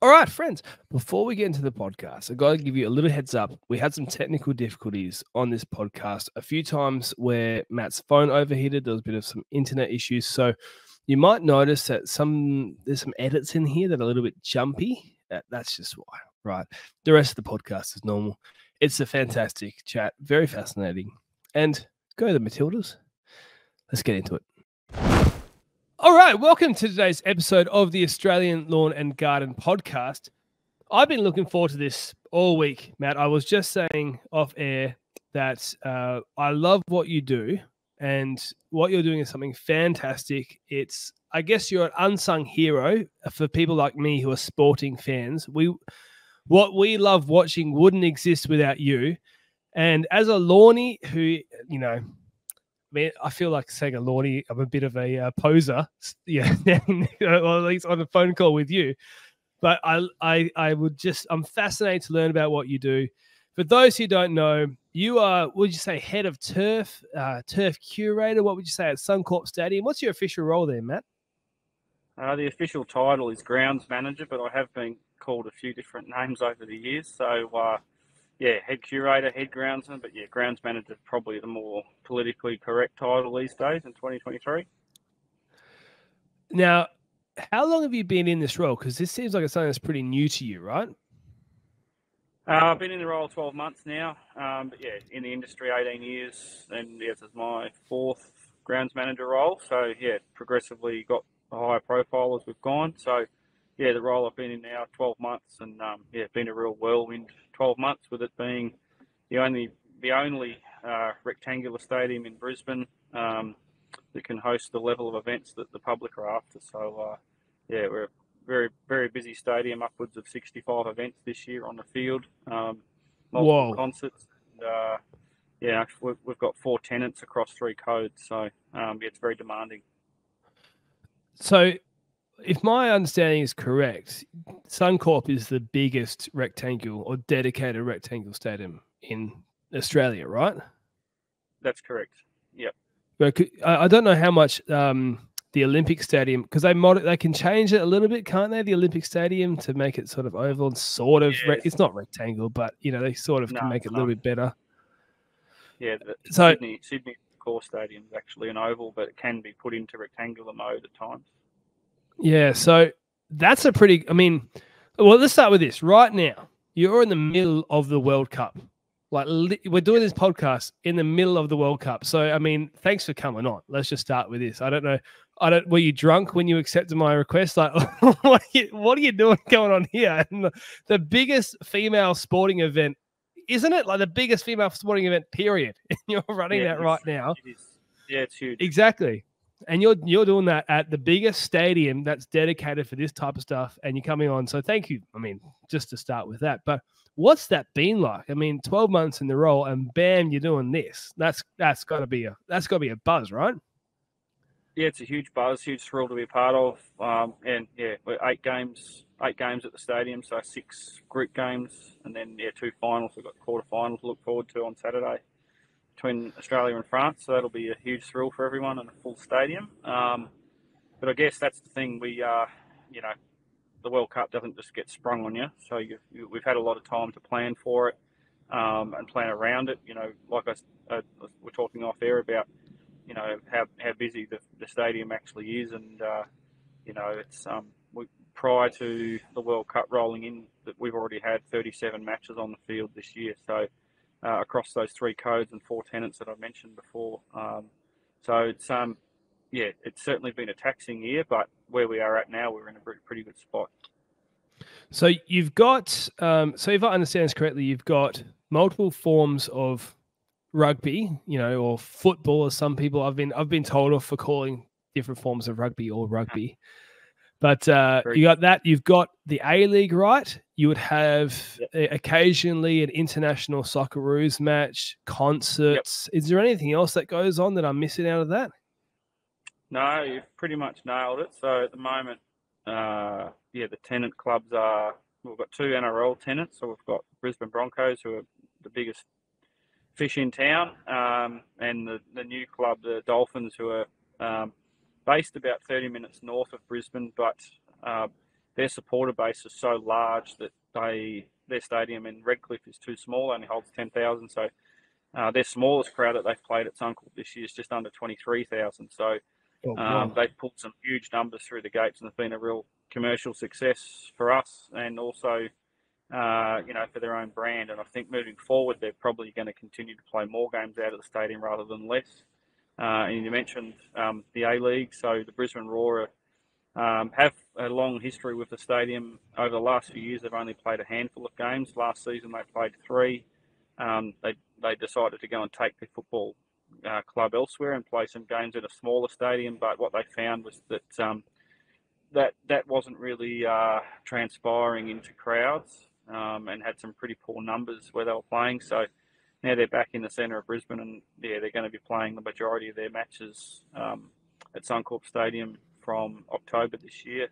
All right, friends, before we get into the podcast, I've got to give you a little heads up. We had some technical difficulties on this podcast a few times where Matt's phone overheated. There was a bit of some internet issues. So you might notice that there's some edits in here that are a little bit jumpy. That's just why, right? The rest of the podcast is normal. It's a fantastic chat, very fascinating. And go the Matildas. Let's get into it. All right, welcome to today's episode of the Australian Lawn and Garden Podcast. I've been looking forward to this all week, Matt. I was just saying off air that I love what you do, and what you're doing is something fantastic. I guess you're an unsung hero for people like me who are sporting fans. What we love watching wouldn't exist without you. And as a lawnie who, I feel like saying a lawnie, I'm a bit of a poser, yeah, or at least on a phone call with you. But I'm fascinated to learn about what you do. For those who don't know, you are, would you say, head of turf curator? What would you say at Suncorp Stadium? What's your official role there, Matt? The official title is grounds manager, but I have been called a few different names over the years. So, head curator, head groundsman, but grounds manager is probably the more politically correct title these days in 2023. Now, how long have you been in this role? Because this seems like it's something that's pretty new to you, right? I've been in the role 12 months now, in the industry 18 years, and this is my fourth grounds manager role. So, progressively got a higher profile as we've gone. So, the role I've been in now 12 months, and been a real whirlwind 12 months, with it being the only rectangular stadium in Brisbane that can host the level of events that the public are after. So, we're a very, very busy stadium, upwards of 65 events this year on the field, multiple concerts. And, we've got 4 tenants across 3 codes, so it's very demanding. So, if my understanding is correct, Suncorp is the biggest rectangle or dedicated rectangle stadium in Australia, right? That's correct. Yep. But I don't know how much the Olympic Stadium, because they can change it a little bit, can't they? The Olympic Stadium to make it sort of oval and sort of it's not rectangle, but they sort of can make it a little bit better. Yeah, Sydney core stadium is actually an oval, but it can be put into rectangular mode at times. Yeah, so that's let's start with this. Right now, you're in the middle of the World Cup. Like, we're doing this podcast in the middle of the World Cup. So, thanks for coming on. Let's just start with this. Were you drunk when you accepted my request? Like, what are you doing going on here? And the biggest female sporting event, isn't it? Like the biggest female sporting event, period. And you're running that right now. It is. Yeah, it's huge. Exactly. And you're doing that at the biggest stadium that's dedicated for this type of stuff, and you're coming on. So thank you. Just to start with that. But what's that been like? 12 months in the role, and bam, you're doing this. That's got to be a buzz, right? Yeah, it's a huge buzz, huge thrill to be a part of. We're 8 games at the stadium, so 6 group games, and then 2 finals. We've got quarterfinals to look forward to on Saturday between Australia and France, so that'll be a huge thrill for everyone and a full stadium. But I guess that's the thing. The World Cup doesn't just get sprung on you, so we've had a lot of time to plan for it and plan around it. Like we're talking off air about, how busy the stadium actually is, and it's prior to the World Cup rolling in, that we've already had 37 matches on the field this year. So. Across those 3 codes and 4 tenants that I mentioned before. So it's it's certainly been a taxing year, but where we are at now, we're in a pretty good spot. So you've got, so if I understand this correctly, you've got multiple forms of rugby, or football, as some people I've been told off for calling different forms of rugby or rugby. But you got that. You've got the A-League, right? You would have occasionally an international Socceroos match, concerts. Yep. Is there anything else that goes on that I'm missing out of that? No, you've pretty much nailed it. So at the moment, the tenant clubs we've got 2 NRL tenants. So we've got Brisbane Broncos, who are the biggest fish in town, and the new club, the Dolphins, who are based about 30 minutes north of Brisbane, but their supporter base is so large that their stadium in Redcliffe is too small, only holds 10,000. So their smallest crowd that they've played at Suncorp this year is just under 23,000. So they've pulled some huge numbers through the gates, and it's been a real commercial success for us, and also for their own brand. And I think moving forward, they're probably going to continue to play more games out of the stadium rather than less. And you mentioned the A-League, so the Brisbane Roar have a long history with the stadium. Over the last few years, they've only played a handful of games. Last season, they played 3. They decided to go and take their football club elsewhere and play some games in a smaller stadium. But what they found was that that wasn't really transpiring into crowds, and had some pretty poor numbers where they were playing. So now they're back in the centre of Brisbane, and they're going to be playing the majority of their matches at Suncorp Stadium from October this year.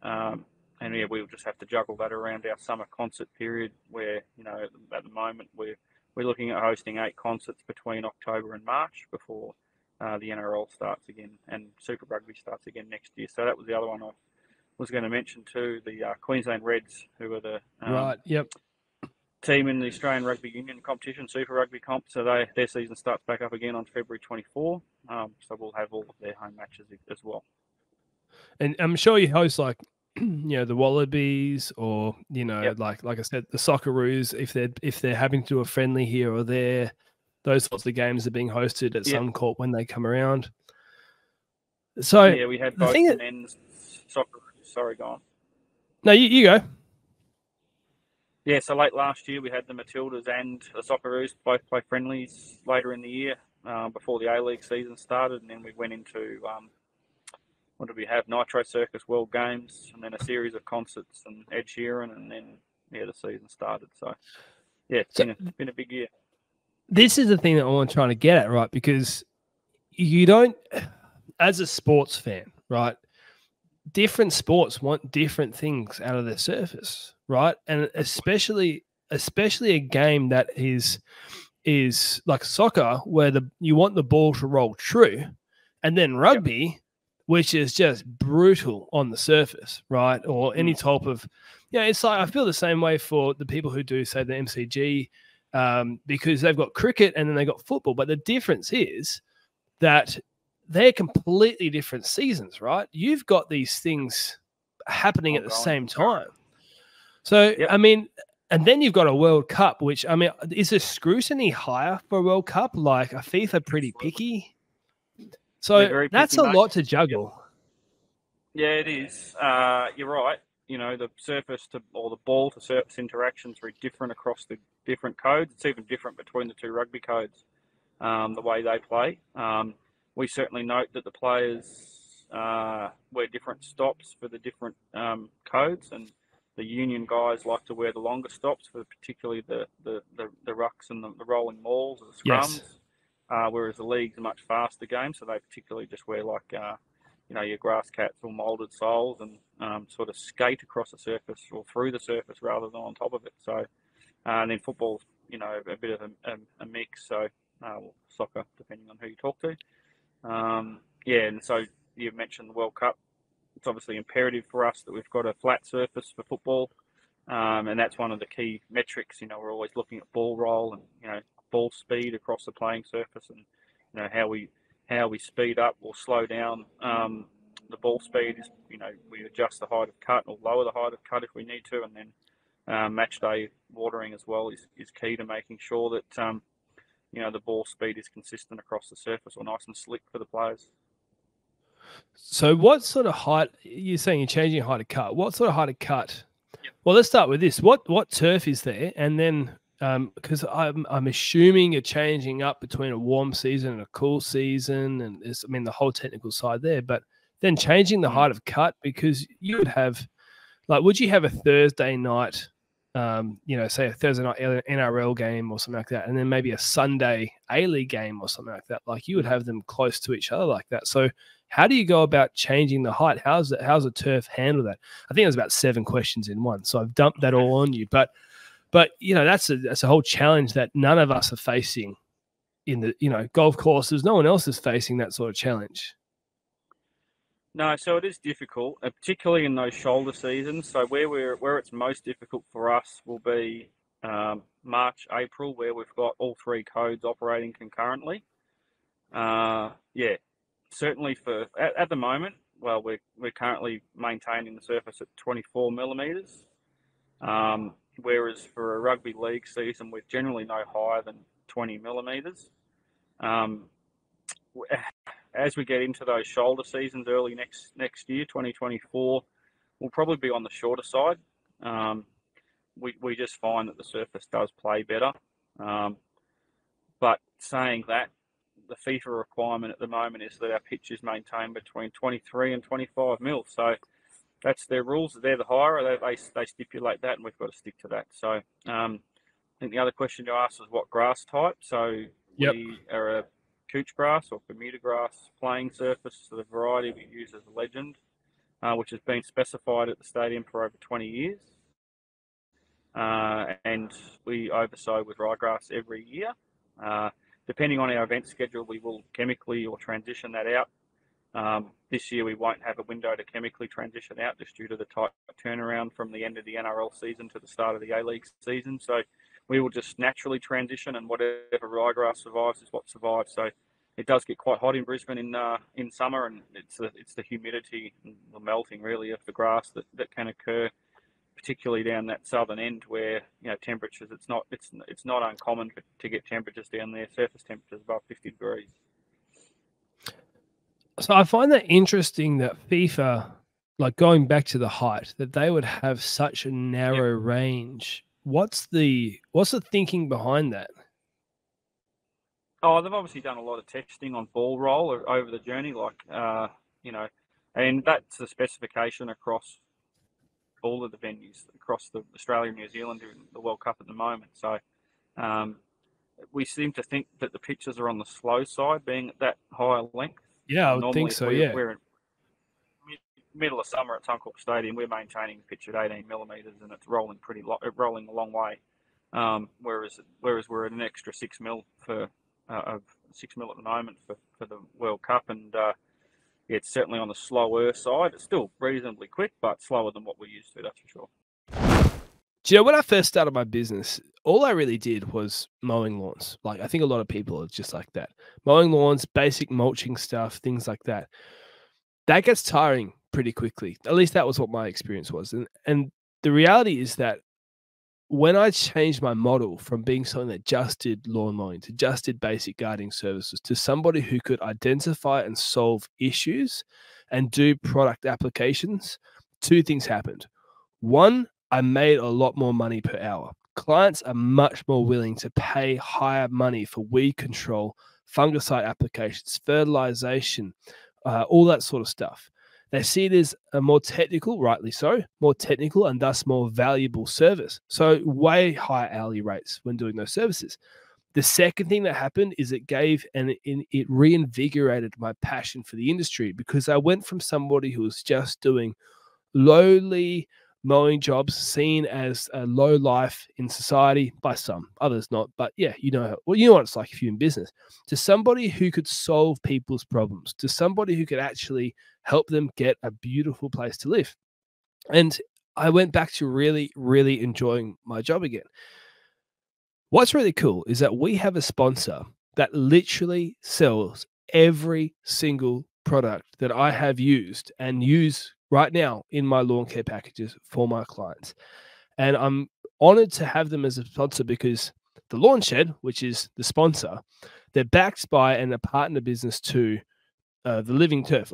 We'll just have to juggle that around our summer concert period, where at the moment we're looking at hosting 8 concerts between October and March before the NRL starts again and Super Rugby starts again next year. So that was the other one I was going to mention too. The Queensland Reds, who are the team in the Australian Rugby Union competition, Super Rugby comp. So their season starts back up again on February 24. So we'll have all of their home matches as well. And I'm sure you host the Wallabies, or like I said, the Socceroos, if they're having to do a friendly here or there. Those sorts of games are being hosted at Suncorp when they come around. So we had both men's soccer. Sorry, go on. No, you go. Yeah, so late last year we had the Matildas and the Socceroos both play friendlies later in the year before the A-League season started, and then we went into what did we have? Nitro Circus World Games, and then a series of concerts and Ed Sheeran, and then the season started. So it's been a big year. This is the thing that I want to try to get at, right? Because you don't, as a sports fan, right? Different sports want different things out of their surface, right? And especially a game that is like soccer, where you want the ball to roll true, and then rugby, which is just brutal on the surface, right? Or any type of, it's like I feel the same way for the people who do, say, the MCG. Because they've got cricket and then they got football. But the difference is that they're completely different seasons, right? You've got these things happening at the same time. So, I mean, and then you've got a World Cup, which, I mean, is the scrutiny higher for a World Cup? Like, are FIFA pretty picky? So that's a lot to juggle. Yeah, it is. You're right. The surface or the ball to surface interactions are different across the different codes. It's even different between the 2 rugby codes, the way they play. We certainly note that the players wear different stops for the different codes, and the union guys like to wear the longer stops for particularly the rucks and the rolling mauls or the scrums, whereas the league's a much faster game, so they particularly just wear your grass cats or moulded soles and sort of skate across the surface or through the surface rather than on top of it. So, and then football's, a bit of a mix. So, soccer, depending on who you talk to. And so you mentioned the World Cup. It's obviously imperative for us that we've got a flat surface for football. And that's one of the key metrics. We're always looking at ball roll and, ball speed across the playing surface, and, how we speed up or slow down the ball speed is, we adjust the height of cut or lower the height of cut if we need to, and then match day watering as well is key to making sure that the ball speed is consistent across the surface or nice and slick for the players. So what sort of height, you're saying you're changing height of cut, what sort of height of cut? Well, let's start with this. What turf is there? And then because I'm assuming you're changing up between a warm season and a cool season, and the whole technical side there, but then changing the height of cut, because you would have, would you have a Thursday night, say a Thursday night NRL game or something like that, and then maybe a Sunday A-League game or something like that? Like, you would have them close to each other like that. So how do you go about changing the height? How's the turf handle that? I think there's about 7 questions in one, so I've dumped that all on you, but that's a whole challenge that none of us are facing in the golf courses. No one else is facing that sort of challenge. No, so it is difficult, particularly in those shoulder seasons. So where it's most difficult for us will be March, April, where we've got all three codes operating concurrently. Yeah, certainly at the moment. Well, we're currently maintaining the surface at 24 millimeters, whereas for a rugby league season, we're generally no higher than 20 millimeters. Um, as we get into those shoulder seasons early next year, 2024, we'll probably be on the shorter side. We just find that the surface does play better. But saying that, the FIFA requirement at the moment is that our pitch is maintained between 23 and 25 mil. So that's their rules. They're the higher. They stipulate that, and we've got to stick to that. So I think the other question you asked was what grass type. So we are a couch grass or Bermuda grass playing surface. So the variety we use is a Legend, which has been specified at the stadium for over 20 years. And we oversow with ryegrass every year. Depending on our event schedule, we will chemically or transition that out. This year, we won't have a window to chemically transition out just due to the tight turnaround from the end of the NRL season to the start of the A-League season. So we will just naturally transition, and whatever ryegrass survives is what survives. So it does get quite hot in Brisbane in summer, and it's the humidity and the melting really of the grass that can occur, particularly down that southern end where temperatures. It's not uncommon to get temperatures down there, surface temperatures above 50 degrees. So I find that interesting that FIFA, like going back to the height, that they would have such a narrow range. What's the thinking behind that? Oh, they've obviously done a lot of testing on ball roll over the journey, and that's the specification across all of the venues across Australia and New Zealand during the World Cup at the moment. So we seem to think that the pitches are on the slow side, being at that higher length. Yeah, I would think so. We're in middle of summer at Suncorp Stadium. We're maintaining the pitch at 18 millimeters, and it's rolling rolling a long way. Whereas we're at an extra 6 mil of 6 mil at the moment for the World Cup, and it's certainly on the slower side. It's still reasonably quick, but slower than what we're used to, that's for sure. Do you know, when I first started my business, all I really did was mowing lawns. Like, I think a lot of people are just like that. Mowing lawns, basic mulching stuff, things like that. That gets tiring pretty quickly. At least that was what my experience was. And the reality is that when I changed my model from being something that just did lawn mowing to just did basic gardening services to somebody who could identify and solve issues and do product applications, two things happened. One, I made a lot more money per hour. Clients are much more willing to pay higher money for weed control, fungicide applications, fertilization, all that sort of stuff. They see it as a more technical, rightly so, more technical and thus more valuable service. So way higher hourly rates when doing those services. The second thing that happened is it reinvigorated my passion for the industry, because I went from somebody who was just doing lowly mowing jobs seen as a low life in society by some, others not. But yeah, you know what it's like if you're in business, to somebody who could solve people's problems, to somebody who could actually help them get a beautiful place to live. And I went back to really, really enjoying my job again. What's really cool is that we have a sponsor that literally sells every single product that I have used and use right now in my lawn care packages for my clients. And I'm honored to have them as a sponsor because the Lawn Shed, which is the sponsor, they're backed by and a partner business to the Living Turf,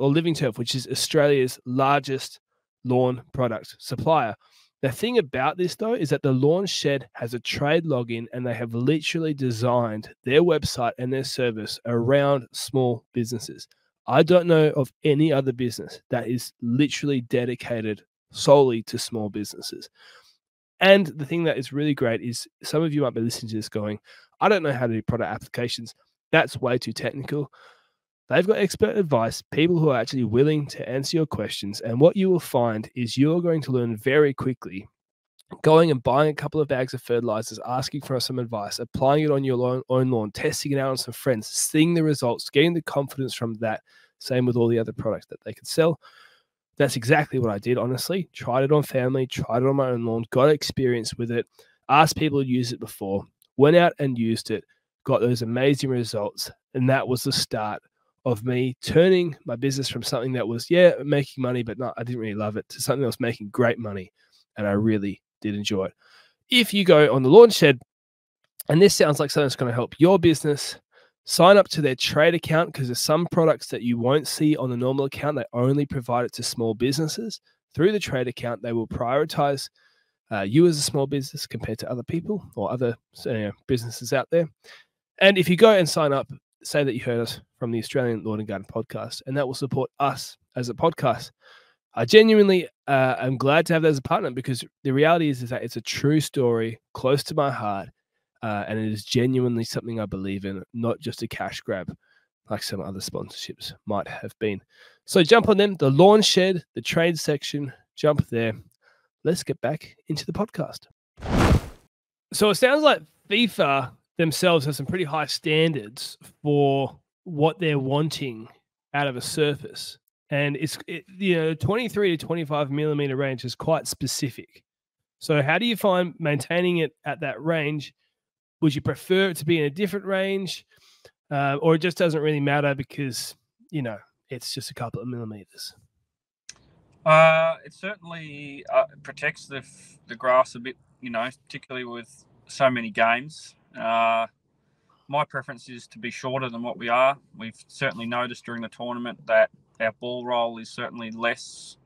which is Australia's largest lawn product supplier. The thing about this, though, is that the Lawn Shed has a trade login, and they have literally designed their website and their service around small businesses. I don't know of any other business that is literally dedicated solely to small businesses. And the thing that is really great is some of you might be listening to this going, I don't know how to do product applications. That's way too technical. They've got expert advice, people who are actually willing to answer your questions. And what you will find is you're going to learn very quickly going and buying a couple of bags of fertilizers, asking for some advice, applying it on your own lawn, testing it out on some friends, seeing the results, getting the confidence from that, Same with all the other products that they could sell. That's exactly what I did, honestly. Tried it on family, tried it on my own lawn, got experience with it, asked people to use it before, went out and used it, got those amazing results. And that was the start of me turning my business from something that was, making money, but I didn't really love it, to something that was making great money. And I really did enjoy it. If you go on the Lawn Shed, and this sounds like something that's going to help your business, sign up to their trade account, because there's some products that you won't see on the normal account. They only provide it to small businesses. Through the trade account, they will prioritize you as a small business compared to other people or other businesses out there. And if you go and sign up, say that you heard us from the Australian Lawn and Garden podcast, and that will support us as a podcast. I genuinely am glad to have that as a partner, because the reality is that it's a true story, close to my heart, and it is genuinely something I believe in, not just a cash grab like some other sponsorships might have been. So jump on them, the Lawn Shed, the trade section, jump there. Let's get back into the podcast. So it sounds like FIFA themselves have some pretty high standards for what they're wanting out of a surface. And it's 23 to 25 millimeter range is quite specific. So how do you find maintaining it at that range? Would you prefer it to be in a different range, or it just doesn't really matter because, it's just a couple of millimeters? It certainly protects the grass a bit, particularly with so many games. My preference is to be shorter than what we are. We've certainly noticed during the tournament that our ball roll is certainly less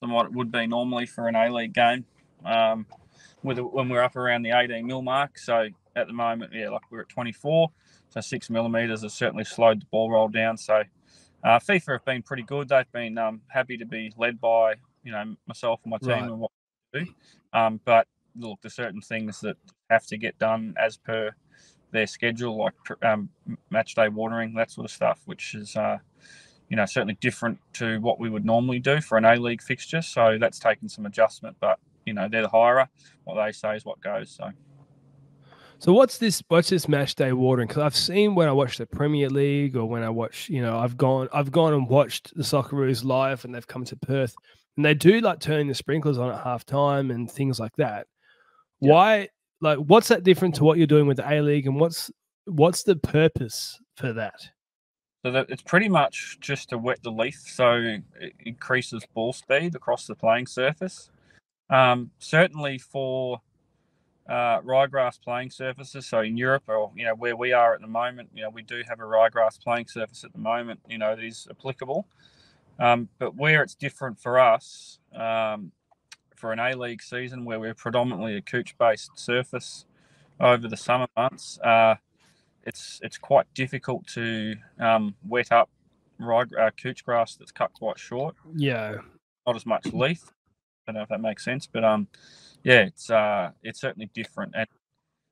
than what it would be normally for an A-League game, when we're up around the 18 mil mark. So at the moment, we're at 24, so 6 millimeters has certainly slowed the ball roll down. So FIFA have been pretty good. They've been happy to be led by myself and my team and what we do. But look, there's certain things that have to get done as per their schedule, like match day watering, that sort of stuff, which is certainly different to what we would normally do for an A-League fixture. So that's taken some adjustment, but they're the hirer. What they say is what goes. So what's this match day watering? Because I've seen when I watch the Premier League, or when I watch, I've gone and watched the Socceroos live, and they've come to Perth, and they do like turning the sprinklers on at halftime and things like that. Yeah. Why? Like, what's that different to what you're doing with the A-League, and what's the purpose for that? So that it's pretty much just to wet the leaf, so it increases ball speed across the playing surface. Certainly for ryegrass playing surfaces, so in Europe, or where we are at the moment, we do have a ryegrass playing surface at the moment, that is applicable. But where it's different for us, for an A-League season where we're predominantly a couch-based surface over the summer months, it's quite difficult to wet up couch grass that's cut quite short. Yeah, not as much leaf. I don't know if that makes sense, but it's certainly different. And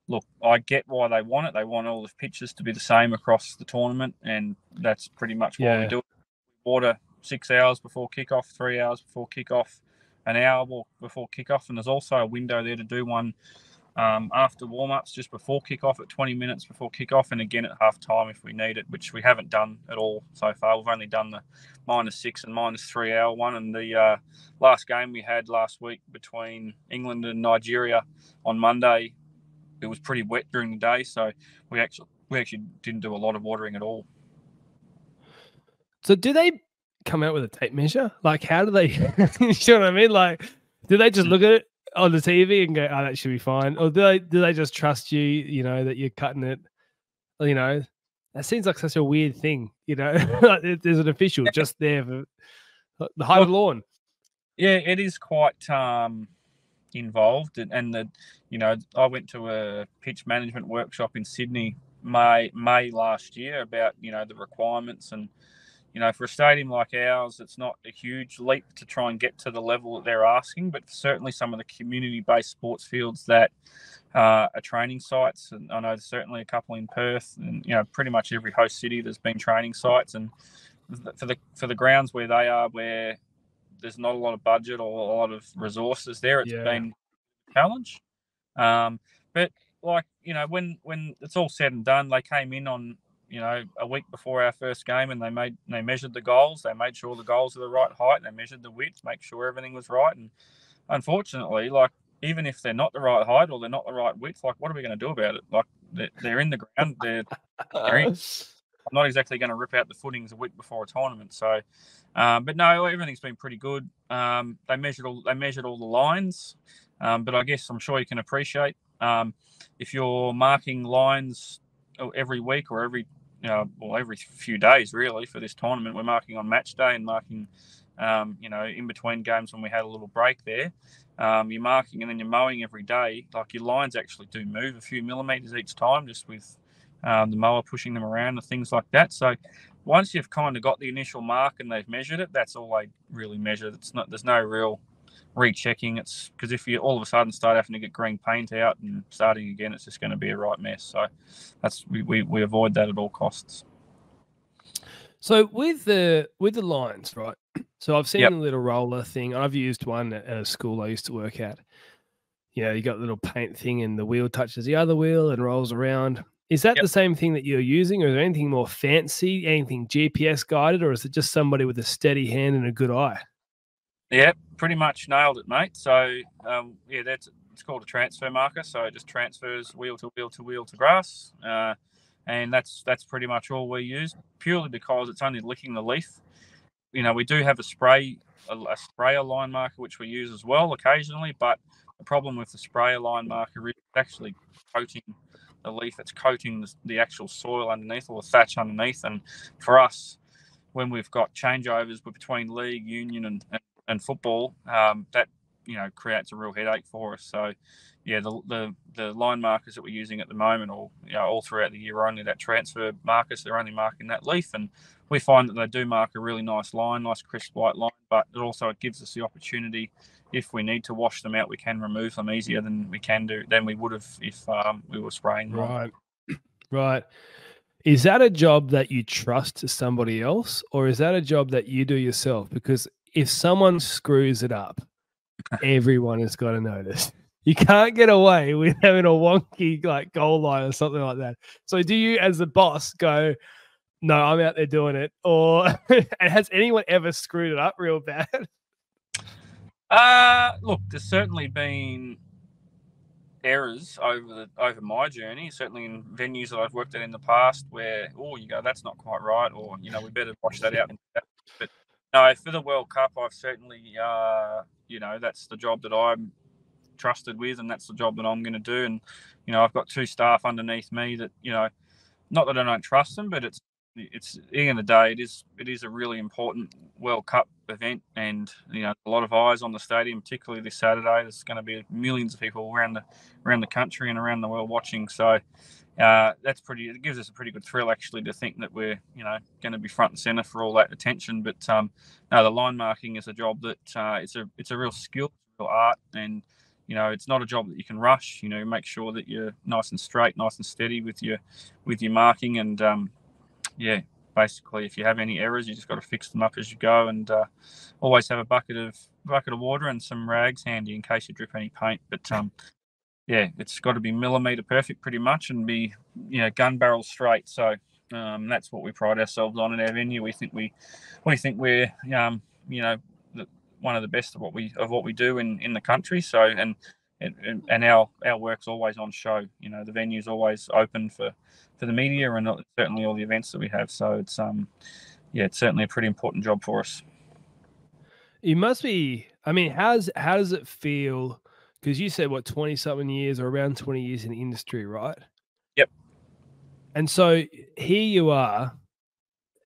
look, I get why they want it. They want all the pitches to be the same across the tournament, and that's pretty much why we do it. We water 6 hours before kickoff, 3 hours before kickoff, an hour before kickoff, and there's also a window there to do one after warm-ups just before kickoff at 20 minutes before kickoff, and again at half-time if we need it, which we haven't done at all so far. We've only done the -6 and -3 hour one, and the last game we had last week between England and Nigeria on Monday, it was pretty wet during the day, so we actually didn't do a lot of watering at all. So do they come out with a tape measure? Like, how do they, you know what I mean? Like, do they just look at it on the TV and go, oh, that should be fine? Or do they just trust you, that you're cutting it? That seems like such a weird thing, like there's an official just there for the height of the lawn. Yeah, it is quite involved. And I went to a pitch management workshop in Sydney May last year about, the requirements. And, for a stadium like ours, it's not a huge leap to try and get to the level that they're asking, but certainly some of the community-based sports fields that are training sites, and I know there's certainly a couple in Perth, and pretty much every host city there's been training sites, and for the grounds where they are, where there's not a lot of budget or a lot of resources there, it's been a challenge. But when it's all said and done, they came in on a week before our first game, and they measured the goals. They made sure the goals are the right height. They measured the width, make sure everything was right. And unfortunately, like, even if they're not the right height or they're not the right width, like, what are we going to do about it? Like, they're in the ground. They're in. I'm not exactly going to rip out the footings a week before a tournament. So, but no, everything's been pretty good. They measured all the lines, but I guess I'm sure you can appreciate if you're marking lines every week or every few days really for this tournament. We're marking on match day and marking, in between games when we had a little break there. You're marking and then you're mowing every day. Like, your lines actually do move a few millimeters each time, just with the mower pushing them around and things like that. So once you've kind of got the initial mark and they've measured it, that's all they really measure. There's no real rechecking. It's because if you all of a sudden start having to get green paint out and starting again, it's just going to be a right mess. So we avoid that at all costs. So with the lines, right? So I've seen a little roller thing. I've used one at a school I used to work at. You got the little paint thing and the wheel touches the other wheel and rolls around. Is that the same thing that you're using, or is there anything more fancy, anything GPS guided, or is it just somebody with a steady hand and a good eye? Yeah, pretty much nailed it, mate. So, it's called a transfer marker. So it just transfers wheel to wheel to wheel to grass. And that's pretty much all we use, purely because it's only licking the leaf. We do have a sprayer line marker, which we use as well occasionally, but the problem with the sprayer line marker is actually coating the leaf. It's coating the actual soil underneath, or the thatch underneath. And for us, when we've got changeovers between league, union and football, that creates a real headache for us. So the line markers that we're using at the moment, or all throughout the year, are only that transfer markers. They're only marking that leaf, and we find that they do mark a really nice line, nice crisp white line. But it gives us the opportunity, if we need to wash them out, we can remove them easier than we would have if we were spraying them. Right. Is that a job that you trust to somebody else, or is that a job that you do yourself? Because if someone screws it up, everyone has got to notice. You can't get away with having a wonky goal line or something like that. So do you, as the boss, go, no, I'm out there doing it? Or and has anyone ever screwed it up real bad? Look, there's certainly been errors over my journey, certainly in venues that I've worked at in the past, where you go, that's not quite right, or we better wash that out. But no, for the World Cup, I've certainly that's the job that I'm trusted with, and that's the job that I'm going to do. And I've got two staff underneath me that not that I don't trust them, but it's at the end of the day, it is a really important World Cup event, and a lot of eyes on the stadium, particularly this Saturday. There's going to be millions of people around the country and around the world watching. So it gives us a pretty good thrill, actually, to think that we're going to be front and center for all that attention. But no, the line marking is a job that it's a real skill, real art, and it's not a job that you can rush. Make sure that you're nice and straight, nice and steady with your marking, and basically, if you have any errors, you just got to fix them up as you go, and always have a bucket of water and some rags handy in case you drip any paint. But it's got to be millimeter perfect pretty much, and be gun barrel straight. So that's what we pride ourselves on in our venue. We think we're one of the best of what we do in the country. So and our work's always on show. The venue's always open for the media, and certainly all the events that we have. So it's it's certainly a pretty important job for us. It must be. I mean, how does it feel? Because you said 20-something years, or around 20 years in the industry, right? Yep. And so here you are.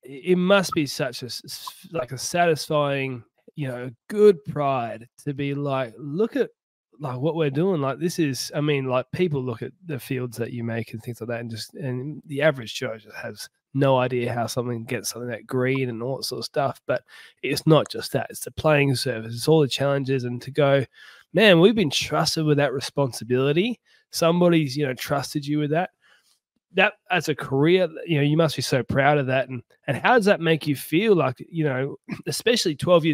It must be such a satisfying, good pride to be like, look at what we're doing. Like, this is, people look at the fields that you make and things like that, and the average Joe just has no idea how something gets something that green and all that sort of stuff. But it's not just that; it's the playing surface, it's all the challenges, and to go, man, we've been trusted with that responsibility. Somebody's trusted you with that. That as a career, you must be so proud of that. And how does that make you feel? Like, especially 12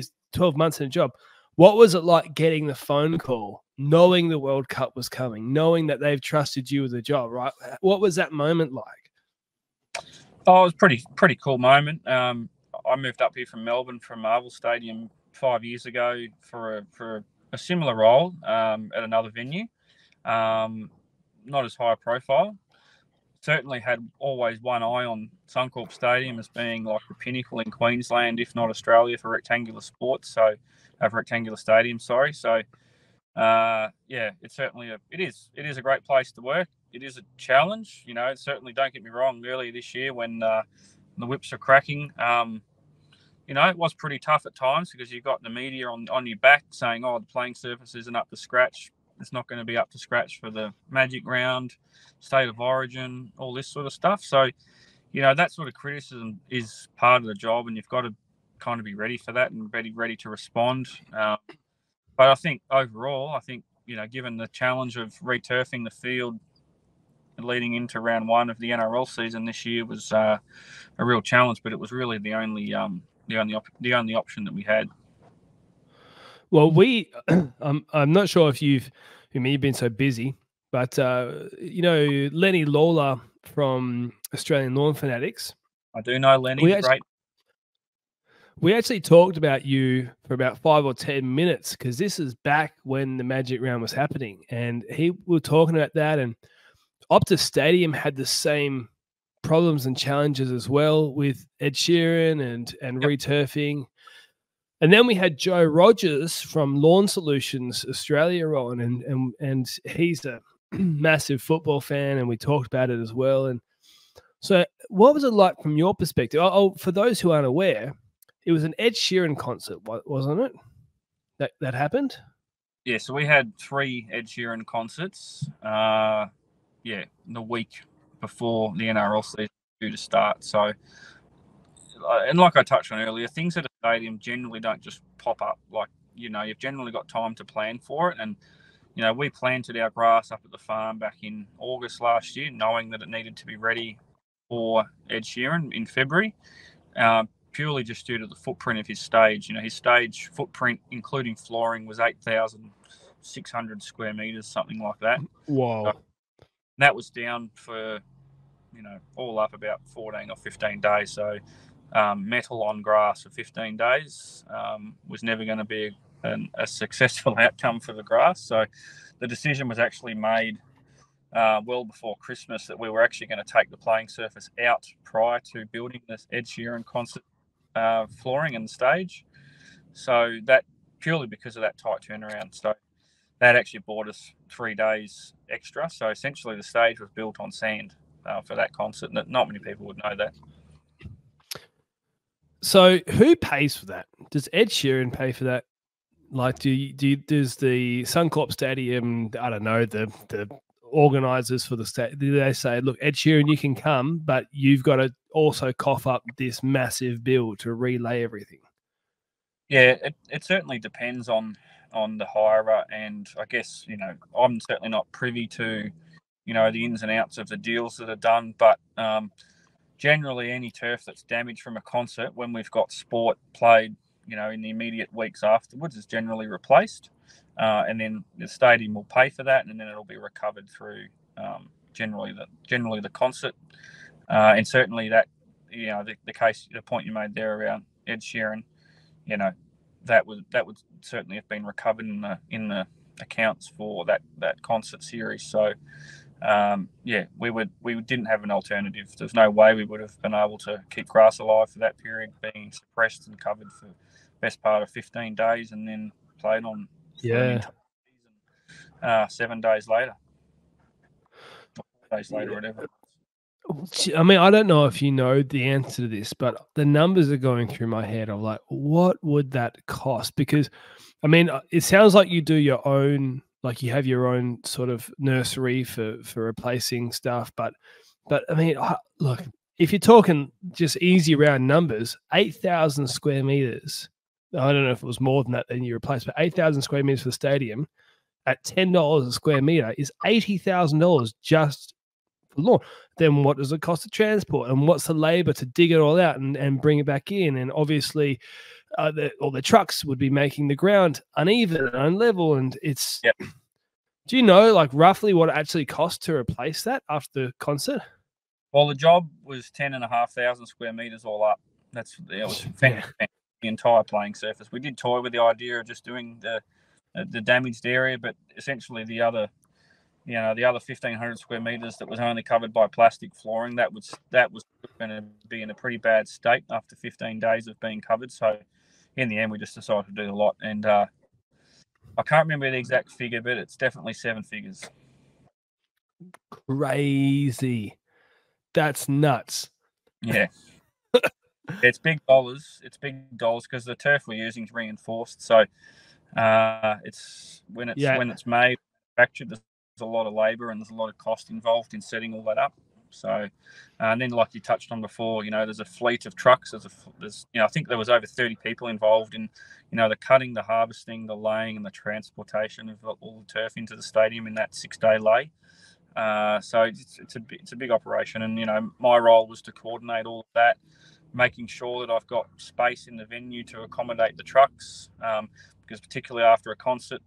months in a job. What was it like getting the phone call, knowing the World Cup was coming, knowing that they've trusted you with the job, right? What was that moment like? Oh, it was pretty cool moment. I moved up here from Melbourne from Mowers Stadium 5 years ago for a similar role at another venue. Not as high profile. Certainly had always one eye on Suncorp Stadium as being like the pinnacle in Queensland, if not Australia, for rectangular sports. So, for rectangular stadium, sorry. So, yeah, it's certainly it is a great place to work. It is a challenge, you know. Certainly, don't get me wrong. Earlier this year, when the whips are cracking, you know, it was pretty tough at times because you got the media on your back saying, "Oh, the playing surface isn't up to scratch. It's not going to be up to scratch for the Magic Round, State of Origin, all this sort of stuff." So, you know, that sort of criticism is part of the job, and you've got to kind of be ready for that and ready to respond. But I think overall, you know, given the challenge of returfing the field leading into round one of the NRL season this year was a real challenge, but it was really the only option that we had. Well, I'm not sure if you've been so busy, but you know, Lenny Lawler from Australian Lawn Fanatics. I do know Lenny. Great. We actually talked about you for about 5 or 10 minutes because this is back when the Magic Round was happening, and we were talking about that. And Optus Stadium had the same problems and challenges as well with Ed Sheeran and returfing. And then we had Joe Rogers from Lawn Solutions Australia on, and he's a massive football fan, and we talked about it as well. And so, what was it like from your perspective? Oh, for those who aren't aware, it was an Ed Sheeran concert, wasn't it? That happened. Yeah, so we had 3 Ed Sheeran concerts. The week before the NRL season due to start. So, and like I touched on earlier, things at a stadium generally don't just pop up. Like, you know, you've generally got time to plan for it. And, you know, we planted our grass up at the farm back in August last year, knowing that it needed to be ready for Ed Sheeran in February, purely just due to the footprint of his stage. You know, his stage footprint, including flooring, was 8,600 square meters, something like that. Wow. So that was down for, you know, all up about 14 or 15 days. So metal on grass for 15 days was never going to be a successful outcome for the grass. So the decision was actually made well before Christmas that we were actually going to take the playing surface out prior to building this Ed Sheeran concert flooring and stage. So that purely because of that tight turnaround. So that actually bought us 3 days extra. So essentially the stage was built on sand for that concert. And not many people would know that. So who pays for that? Does Ed Sheeran pay for that? Like, does the Suncorp Stadium, I don't know, the organisers for the stadium, do they say, look, Ed Sheeran, you can come, but you've got to also cough up this massive bill to relay everything? Yeah, it certainly depends on the hirer, and I guess, you know, I'm certainly not privy to, you know, the ins and outs of the deals that are done, but generally any turf that's damaged from a concert when we've got sport played, you know, in the immediate weeks afterwards is generally replaced, and then the stadium will pay for that, and then it'll be recovered through generally the concert, and certainly that, you know, the point you made there around Ed Sheeran, you know, that would certainly have been recovered in the accounts for that concert series. So we didn't have an alternative. There's no way we would have been able to keep grass alive for that period, being suppressed and covered for the best part of 15 days, and then played on 7 days later, or 4 days later, whatever. I mean, I don't know if you know the answer to this, but the numbers are going through my head of like, what would that cost? Because, I mean, it sounds like you do your own, like you have your own sort of nursery for replacing stuff. But I mean, look, if you're talking just easy round numbers, 8,000 square meters, I don't know if it was more than that then you replaced, but 8,000 square meters for the stadium at $10 a square meter is $80,000 just for lawn. Then what does it cost to transport, and what's the labor to dig it all out and bring it back in? And obviously all the trucks would be making the ground uneven and unlevel, and it's Do you know like roughly what it actually costs to replace that after the concert? Well, the job was 10,500 square meters all up. It was the entire playing surface. We did toy with the idea of just doing the damaged area, but essentially the other 1,500 square meters that was only covered by plastic flooring, that was going to be in a pretty bad state after 15 days of being covered. So in the end, we just decided to do a lot, and I can't remember the exact figure, but it's definitely 7 figures. Crazy. That's nuts. Yeah. It's big dollars. It's big dollars because the turf we're using is reinforced. So it's when it's made, manufactured, there's a lot of labour and there's a lot of cost involved in setting all that up. So, and then like you touched on before, there's a fleet of trucks. I think there was over 30 people involved in, the cutting, the harvesting, the laying, and the transportation of all the turf into the stadium in that 6-day lay. So it's a big operation, and my role was to coordinate all of that, making sure that I've got space in the venue to accommodate the trucks, because particularly after a concert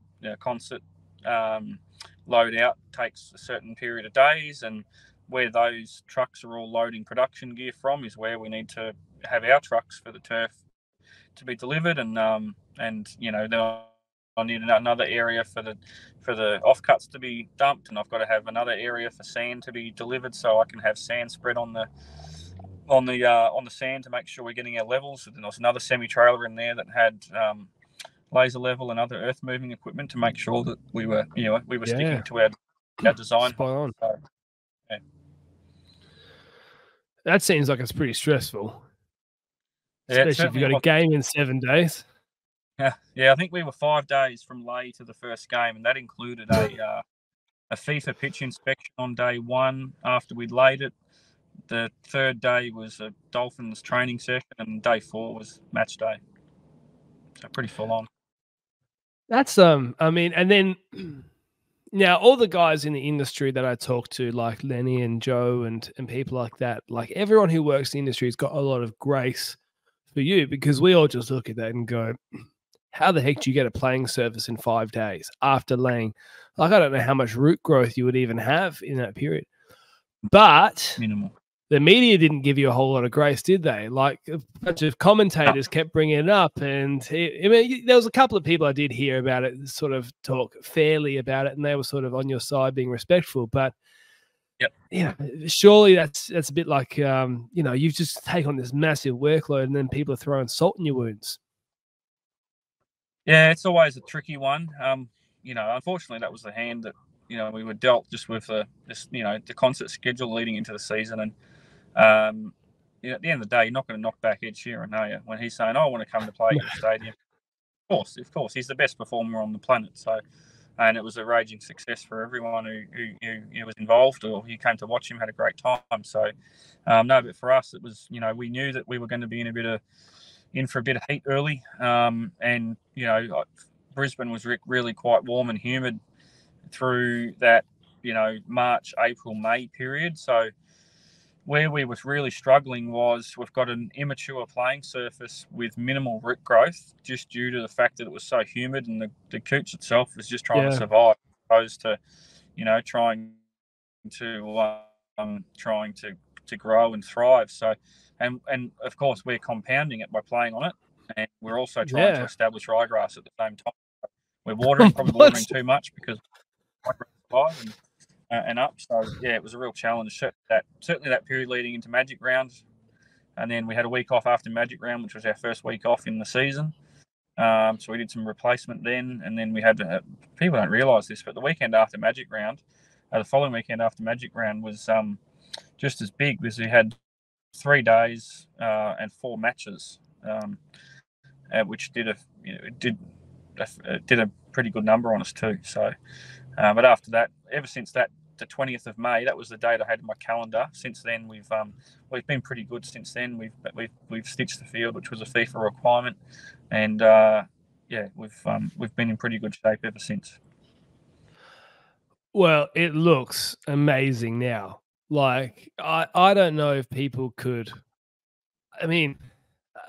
load out takes a certain period of days, and where those trucks are all loading production gear from is where we need to have our trucks for the turf to be delivered, and then I need another area for the offcuts to be dumped, and I've got to have another area for sand to be delivered, so I can have sand spread on the sand to make sure we're getting our levels. And then there was another semi-trailer in there that had laser level and other earth moving equipment to make sure that we were sticking to our design. Spot on. So, yeah. That seems like it's pretty stressful, Yeah, especially if you've got a game in 7 days. Yeah, I think we were 5 days from lay to the first game, and that included a FIFA pitch inspection on day 1 after we'd laid it. The third day was a Dolphins training session, and day 4 was match day. So pretty full on. That's and then now all the guys in the industry that I talk to, like Lenny and Joe and people like that, like everyone who works in the industry has got a lot of grace for you, because we all just look at that and go, how the heck do you get a playing surface in 5 days after laying? Like, I don't know how much root growth you would even have in that period. But minimal. The media didn't give you a whole lot of grace, did they? Like, a bunch of commentators kept bringing it up. And there was a couple of people I did hear about it, sort of talk fairly about it, and they were sort of on your side being respectful. But surely that's a bit like, you've just taken on this massive workload, and then people are throwing salt in your wounds. Yeah, it's always a tricky one. Unfortunately, that was the hand that we were dealt, just with the concert schedule leading into the season. And at the end of the day, you're not going to knock back Ed Sheeran, are you? When he's saying, "I want to come to play at your stadium," of course, he's the best performer on the planet. So, and it was a raging success for everyone who was involved or who came to watch him. Had a great time. So, but for us, it was we knew that we were going to be in for a bit of heat early, and Brisbane was really quite warm and humid through that March, April, May period. So where we were really struggling was we've got an immature playing surface with minimal root growth, just due to the fact that it was so humid, and the cooch itself was just trying to survive, as opposed to trying to grow and thrive. So and of course we're compounding it by playing on it, and we're also trying to establish ryegrass at the same time. We're probably watering too much because and up. So it was a real challenge. Certainly that period leading into Magic Round, and then we had a week off after Magic Round, which was our first week off in the season. So we did some replacement then, and then we had people don't realise this, but the weekend after Magic Round, the following weekend after Magic Round was just as big, because we had 3 days and 4 matches, which did a pretty good number on us too. So, but after that, ever since that, the 20th of May, that was the date I had in my calendar. Since then, we've been pretty good. Since then, we've stitched the field, which was a FIFA requirement, and we've been in pretty good shape ever since. Well, it looks amazing now. Like, I don't know if people could. I mean,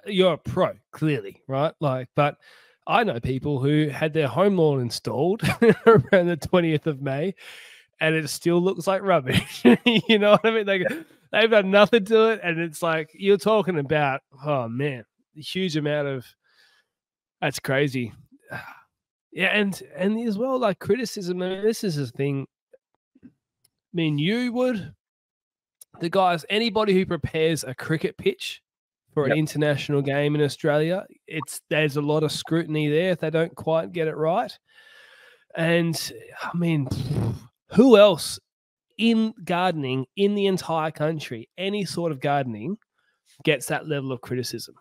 you're a pro, clearly, right? Like, but I know people who had their home lawn installed around the 20th of May, and it still looks like rubbish. You know what I mean? They've done nothing to it, and it's like you're talking about. Oh man, a huge amount of. That's crazy. Yeah, and as well, like criticism. I mean, this is a thing. I mean, you would the guys, anybody who prepares a cricket pitch for an international game in Australia, there's a lot of scrutiny there if they don't quite get it right. And I mean, who else in gardening in the entire country, any sort of gardening, gets that level of criticism?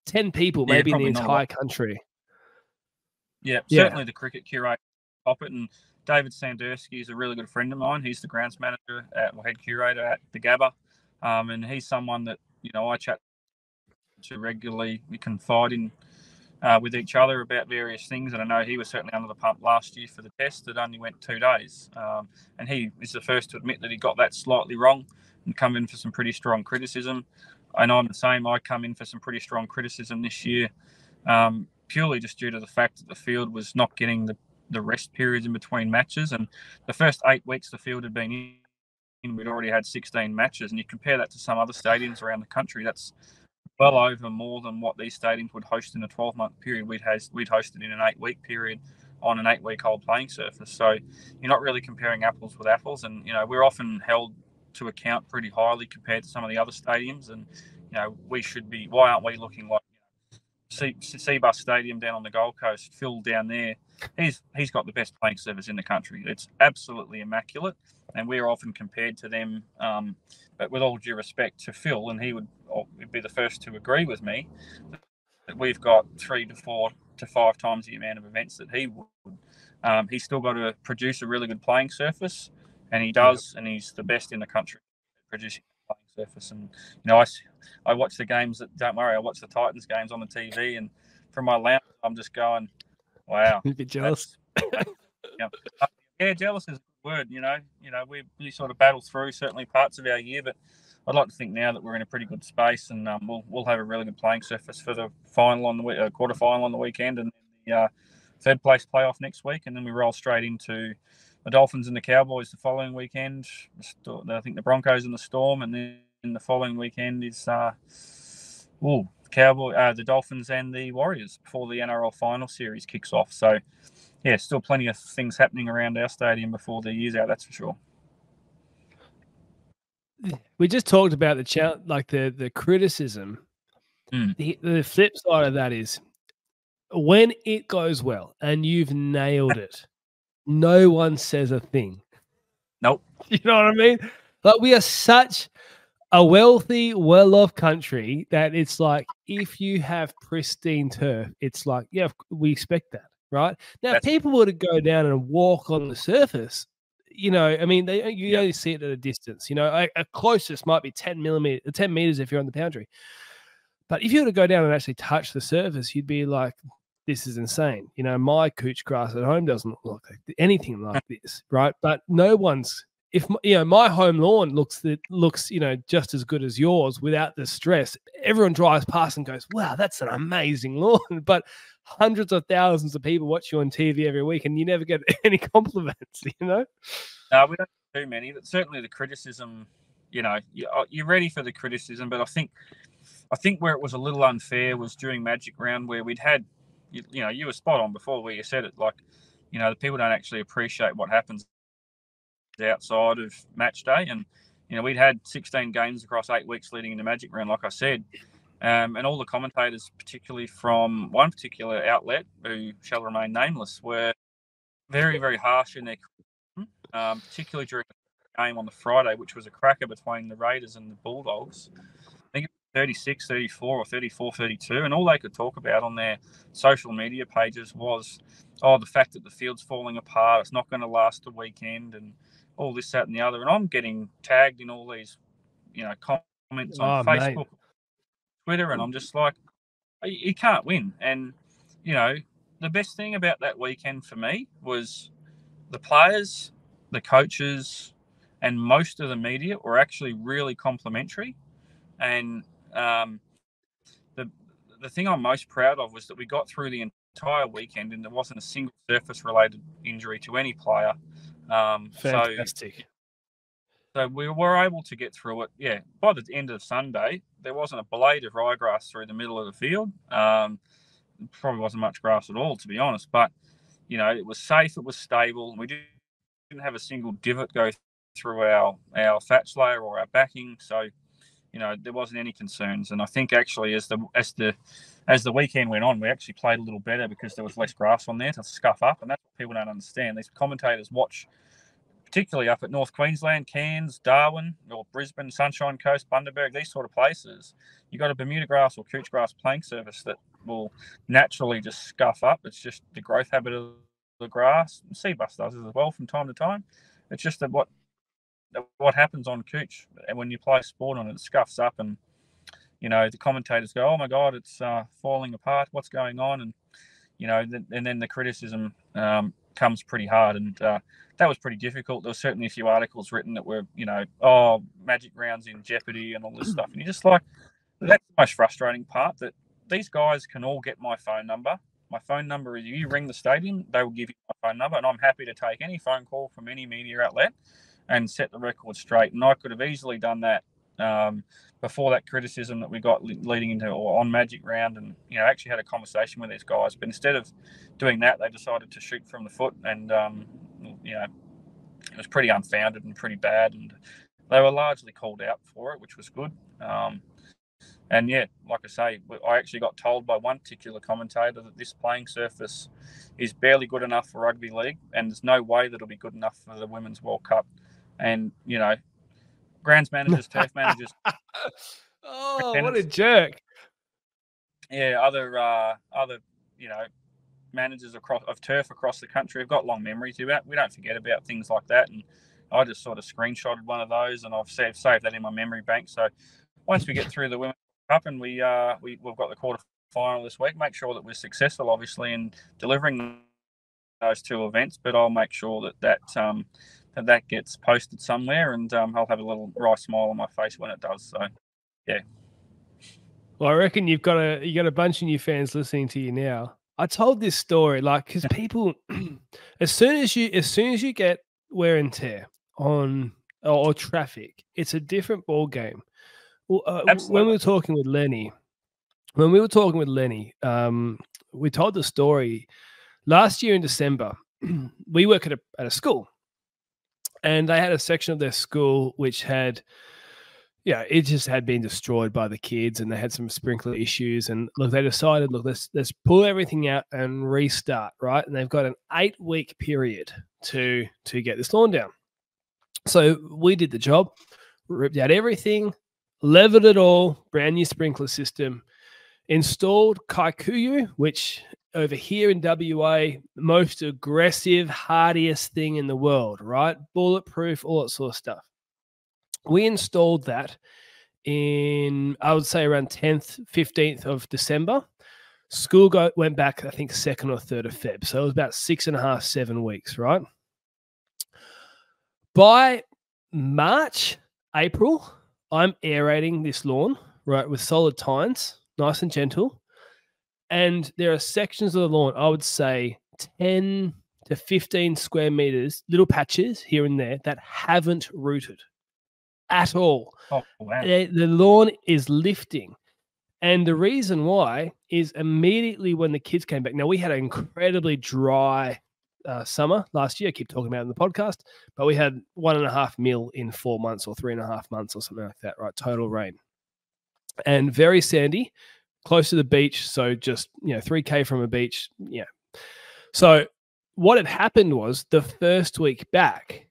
10 people, maybe in the entire country. Yeah, certainly the cricket curator top it, and David Sandersky is a really good friend of mine. He's the grounds manager head curator at the Gabba, and he's someone that I chat to regularly. We confide in with each other about various things, and I know he was certainly under the pump last year for the test that only went 2 days, and he is the first to admit that he got that slightly wrong and come in for some pretty strong criticism. And I'm the same. I come in for some pretty strong criticism this year, purely just due to the fact that the field was not getting the rest periods in between matches. And the first 8 weeks the field had been in, we'd already had 16 matches. And you compare that to some other stadiums around the country, that's well over more than what these stadiums would host in a 12-month period. We'd hosted in an 8-week period on an 8-week-old playing surface. So you're not really comparing apples with apples. And, we're often held to account pretty highly compared to some of the other stadiums. And, we should be, why aren't we looking like Seabus Stadium down on the Gold Coast, Phil down there, he's got the best playing surface in the country. It's absolutely immaculate, and we're often compared to them. But with all due respect to Phil, and he would be the first to agree with me, that we've got 3 to 4 to 5 times the amount of events that he would. He's still got to produce a really good playing surface, and he does, and he's the best in the country at producing a playing surface. And I watch the games. Don't worry, I watch the Titans games on the TV, and from my lounge, I'm just going, "Wow!" A bit jealous. Yeah, jealous is a good word. We sort of battle through certainly parts of our year, but I'd like to think now that we're in a pretty good space, and we'll have a really good playing surface for the final on the quarter final on the weekend, and the third place playoff next week, and then we roll straight into the Dolphins and the Cowboys the following weekend. I think the Broncos and the Storm, and then the following weekend is the Dolphins and the Warriors before the NRL final series kicks off. So, yeah, still plenty of things happening around our stadium before the year's out, that's for sure. We just talked about the criticism. The flip side of that is when it goes well and you've nailed it, no one says a thing. Nope. You know what I mean? Like, we are such a wealthy, well-off country that it's like if you have pristine turf, it's like, yeah, we expect that, right? Now, people were to go down and walk on the surface, I mean, you only see it at a distance. A closest might be 10 meters if you're on the boundary. But if you were to go down and actually touch the surface, you'd be like, this is insane. My couch grass at home doesn't look like anything like this, right? But no one's, if my home lawn looks just as good as yours without the stress, everyone drives past and goes, wow, that's an amazing lawn. But hundreds of thousands of people watch you on TV every week and you never get any compliments, No, we don't get too many, but certainly the criticism, you're ready for the criticism. But I think where it was a little unfair was during Magic Round, where we'd had, you were spot on before where you said it, like, the people don't actually appreciate what happens outside of match day. And, we'd had 16 games across 8 weeks leading into Magic Round, like I said. And all the commentators, particularly from one particular outlet, who shall remain nameless, were very, very harsh in their criticism, particularly during the game on the Friday, which was a cracker between the Raiders and the Bulldogs. I think it was 36-34 or 34-32, and all they could talk about on their social media pages was, the fact that the field's falling apart, it's not going to last a weekend, and all this, that, and the other. And I'm getting tagged in all these, comments on Facebook, Twitter, and I'm just like, you can't win. And, the best thing about that weekend for me was the players, the coaches, and most of the media were actually really complimentary. And the thing I'm most proud of was that we got through the entire weekend and there wasn't a single surface-related injury to any player. Fantastic. So we were able to get through it. Yeah, by the end of Sunday, there wasn't a blade of ryegrass through the middle of the field. Probably wasn't much grass at all, to be honest. But, you know, it was safe, it was stable. We didn't have a single divot go through our thatch layer or our backing. So, you know, there wasn't any concerns. And I think actually as the weekend went on, we actually played a little better because there was less grass on there to scuff up. And that's what people don't understand. These commentators watch, particularly up at North Queensland, Cairns, Darwin, or Brisbane, Sunshine Coast, Bundaberg, these sort of places. You've got a Bermuda grass or couch grass playing surface that will naturally just scuff up. It's just the growth habit of the grass. Seabus does it as well from time to time. It's just that what happens on couch, and when you play sport on it, it scuffs up, and you know the commentators go, "Oh my God, it's falling apart. What's going on?" And you know, and then the criticism comes pretty hard, and that was pretty difficult. There were certainly a few articles written that were, you know, oh, Magic Round's in jeopardy and all this stuff, and you're just like, that's the most frustrating part, that these guys can all get my phone number. My phone number is, you ring the stadium, they will give you my phone number, and I'm happy to take any phone call from any media outlet and set the record straight. And I could have easily done that before that criticism that we got leading into or on Magic Round, and you know, actually had a conversation with these guys. But instead of doing that, they decided to shoot from the foot, and you know, it was pretty unfounded and pretty bad, and they were largely called out for it, which was good. And yeah, like I say, I actually got told by one particular commentator that this playing surface is barely good enough for rugby league, and there's no way that it'll be good enough for the Women's World Cup. And you know, grounds managers, turf managers. Oh, what a jerk! Yeah, other you know, managers of turf across the country have got long memories about. We don't forget about things like that, and I just sort of screenshotted one of those, and I've saved that in my memory bank. So once we get through the Women's Cup and we've got the quarter final this week, make sure that we're successful, obviously, in delivering those two events. But I'll make sure that gets posted somewhere, and I'll have a little wry smile on my face when it does. So, yeah. Well, I reckon you got a bunch of new fans listening to you now. I told this story, like, because people, as soon as you get wear and tear on or traffic, it's a different ball game. Well, when we were talking with Lenny, we told the story last year in December. We work at a school, and they had a section of their school which had, it just had been destroyed by the kids, and they had some sprinkler issues. And look, they decided, let's pull everything out and restart, right? And they've got an 8-week period to get this lawn down. So we did the job, ripped out everything, leveled it all, brand new sprinkler system, installed Kikuyu, which over here in WA, most aggressive, hardiest thing in the world, right? Bulletproof, all that sort of stuff. We installed that in, I would say, around 10th, 15th of December. School went back, I think, 2nd or 3rd of Feb. So it was about 6.5, 7 weeks, right? By March, April, I'm aerating this lawn, right, with solid tines, nice and gentle. And there are sections of the lawn, I would say 10 to 15 square meters, little patches here and there that haven't rooted at all. Oh, wow. The lawn is lifting. And the reason why is immediately when the kids came back. Now, we had an incredibly dry summer last year. I keep talking about it in the podcast, but we had 1.5 mil in 4 months or 3.5 months or something like that, right? Total rain. And very sandy, close to the beach. So just, 3K from a beach. Yeah. So what had happened was the first week back,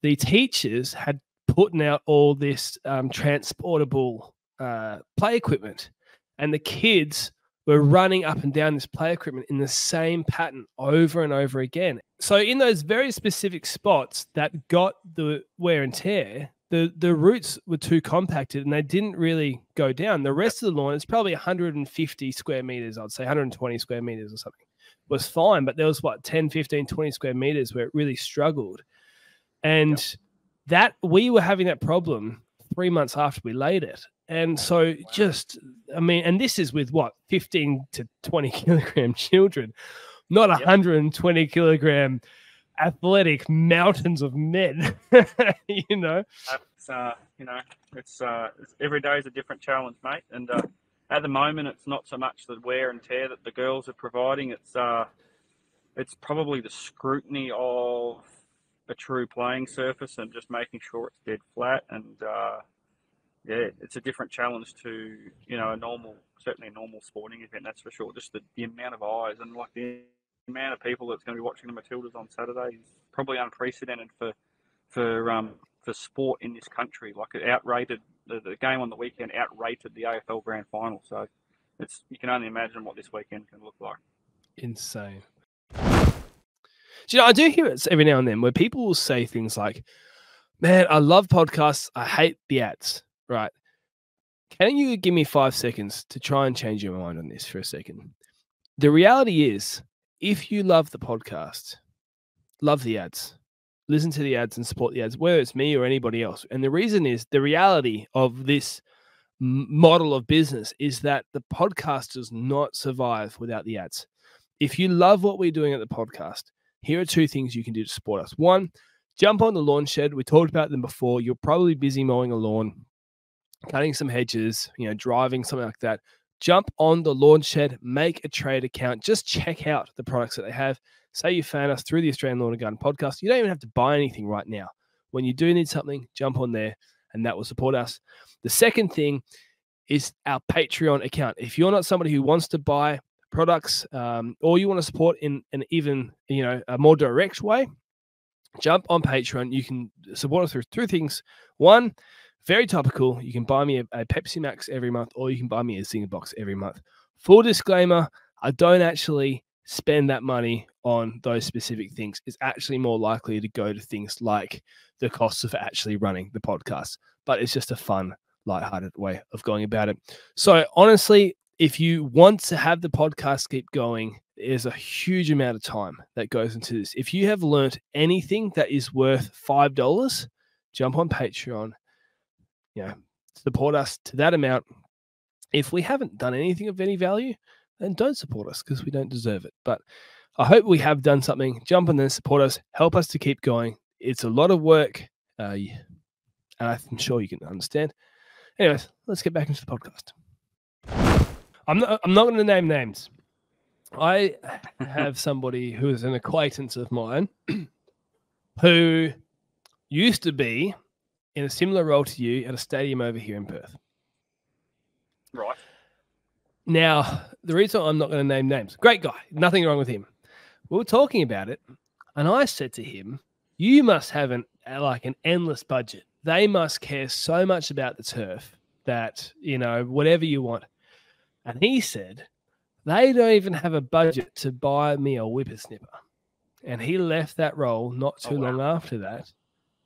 the teachers had put out all this transportable play equipment, and the kids were running up and down this play equipment in the same pattern over and over again. So in those very specific spots that got the wear and tear, the roots were too compacted and they didn't really go down. The rest of the lawn is probably 150 square meters, I'd say 120 square meters or something, was fine. But there was 10, 15, 20 square meters where it really struggled. And that we were having that problem 3 months after we laid it. And so and this is with 15 to 20 kilogram children, not 120 kilogram athletic mountains of men. You know, it's every day is a different challenge, mate. And at the moment, it's not so much the wear and tear that the girls are providing. It's probably the scrutiny of a true playing surface and just making sure it's dead flat. And it's a different challenge to certainly a normal sporting event, that's for sure. Just the amount of eyes and like the amount of people that's going to be watching the Matildas on Saturday is probably unprecedented for sport in this country. Like it outrated the game on the weekend, outrated the AFL Grand Final. So you can only imagine what this weekend can look like. Insane. So, I do hear it every now and then where people will say things like, "Man, I love podcasts. I hate the ads." Right? Can you give me 5 seconds to try and change your mind on this for a second? The reality is, if you love the podcast, love the ads, listen to the ads and support the ads, whether it's me or anybody else. And the reason is the reality of this model of business is that the podcast does not survive without the ads. If you love what we're doing at the podcast, here are 2 things you can do to support us. 1, jump on the lawn shed. We talked about them before. You're probably busy mowing a lawn, cutting some hedges, driving, something like that. Jump on the lawn shed, make a trade account, just check out the products that they have. Say you found us through the Australian Lawn and Garden podcast. You don't even have to buy anything right now. When you do need something, jump on there and that will support us. The second thing is our Patreon account. If you're not somebody who wants to buy products or you want to support in an even, a more direct way, jump on Patreon. You can support us through 2 things. 1, very topical. You can buy me a Pepsi Max every month, or you can buy me a Zinger box every month. Full disclaimer, I don't actually spend that money on those specific things. It's actually more likely to go to things like the costs of actually running the podcast. But it's just a fun, lighthearted way of going about it. So honestly, if you want to have the podcast keep going, there's a huge amount of time that goes into this. If you have learned anything that is worth $5, jump on Patreon. Support us to that amount. If we haven't done anything of any value, then don't support us because we don't deserve it. But I hope we have done something. Jump on there, support us, help us to keep going. It's a lot of work, and I'm sure you can understand. Anyways, let's get back into the podcast. I'm not going to name names. I have somebody who is an acquaintance of mine who used to be in a similar role to you at a stadium over here in Perth. Right. Now, the reason I'm not going to name names, great guy, nothing wrong with him. We were talking about it, and I said to him, you must have an endless budget. They must care so much about the turf that, whatever you want. And he said, they don't even have a budget to buy me a whippersnipper. And he left that role not too long after that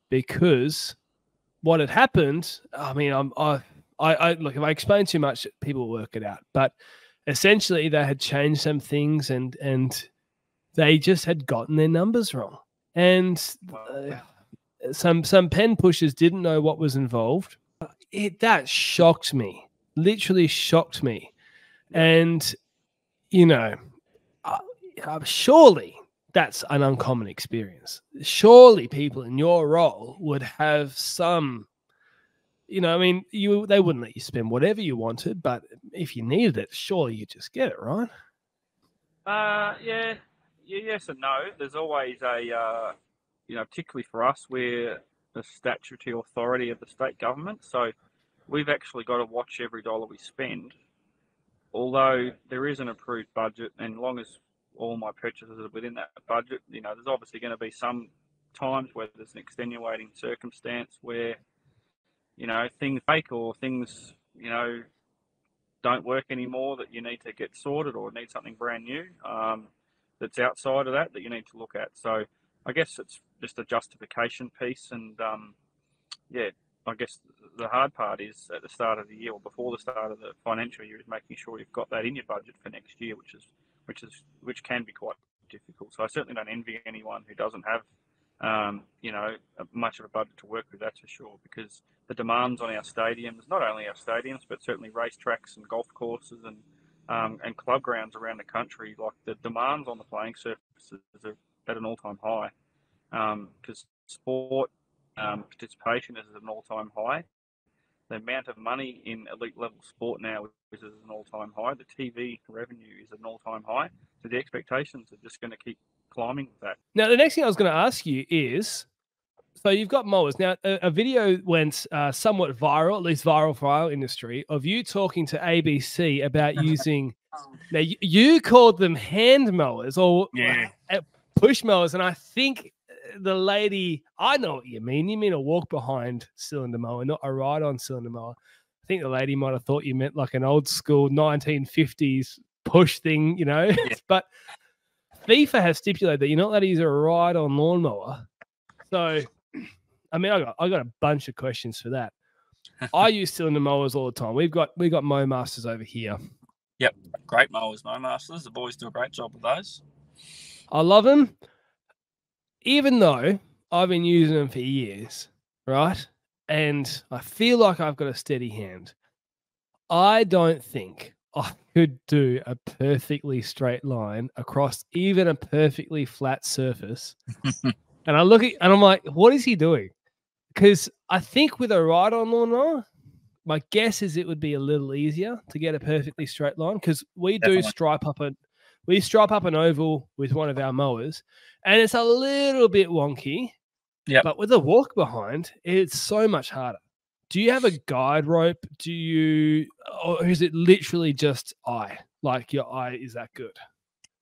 because what had happened, I mean, look, if I explain too much, people will work it out. But essentially, they had changed some things and they just had gotten their numbers wrong. And some pen pushers didn't know what was involved. That shocked me, literally shocked me. And, surely that's an uncommon experience. Surely people in your role would have some, they wouldn't let you spend whatever you wanted, but if you needed it, surely you just get it, right? Yeah, yes and no. There's always a, particularly for us, we're the statutory authority of the state government, so we've actually got to watch every dollar we spend. Although there is an approved budget, and as long as all my purchases are within that budget, there's obviously going to be some times where there's an extenuating circumstance where, things break or things, don't work anymore that you need to get sorted or need something brand new that's outside of that you need to look at. So I guess it's just a justification piece. And, I guess the hard part is at the start of the year or before the start of the financial year is making sure you've got that in your budget for next year, which can be quite difficult. So I certainly don't envy anyone who doesn't have, much of a budget to work with, that's for sure, because the demands on our stadiums, not only our stadiums, but certainly racetracks and golf courses and club grounds around the country, like the demands on the playing surfaces are at an all-time high. because sport participation is at an all-time high. The amount of money in elite level sport now is at an all-time high. The TV revenue is at an all-time high. So the expectations are just going to keep climbing with that. Now, the next thing I was going to ask you is, so you've got Mowers. Now, a video went somewhat viral, at least viral for our industry, of you talking to ABC about using, now you called them hand mowers or push mowers. And I think the lady, I know what you mean. You mean a walk behind cylinder mower, not a ride on cylinder mower. I think the lady might have thought you meant like an old school 1950s push thing, but FIFA has stipulated that you're not allowed to use a ride on lawnmower. So, I mean, I got a bunch of questions for that. I use cylinder mowers all the time. We've got Mowmasters over here. Yep, great mowers, Mowmasters. The boys do a great job with those. I love them, even though I've been using them for years, right? And I feel like I've got a steady hand. I don't think I could do a perfectly straight line across even a perfectly flat surface. And I look at, and I'm like, what is he doing? Because I think with a ride-on lawnmower, my guess is it would be a little easier to get a perfectly straight line because we do stripe up an oval with one of our mowers, and it's a little bit wonky. Yeah. But with a walk behind, it's so much harder. Do you have a guide rope? Or is it literally just eye? Like your eye is that good?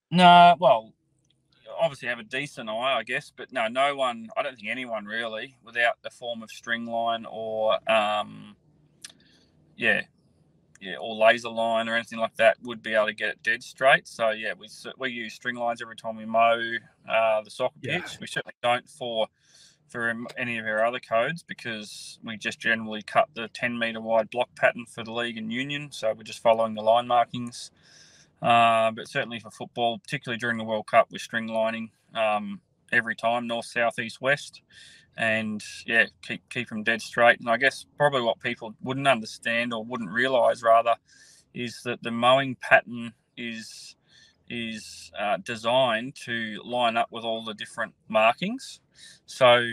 No, well, obviously have a decent eye, I guess, but no one, I don't think anyone really, without a form of string line or or laser line or anything like that, would be able to get it dead straight. So yeah, we use string lines every time we mow the soccer pitch. We certainly don't for any of our other codes because we just generally cut the 10-metre wide block pattern for the league and union. So we're just following the line markings. But certainly for football, particularly during the World Cup, we're string lining every time, north, south, east, west. And yeah, keep them dead straight. And I guess probably what people wouldn't understand or wouldn't realise rather is that the mowing pattern is designed to line up with all the different markings. So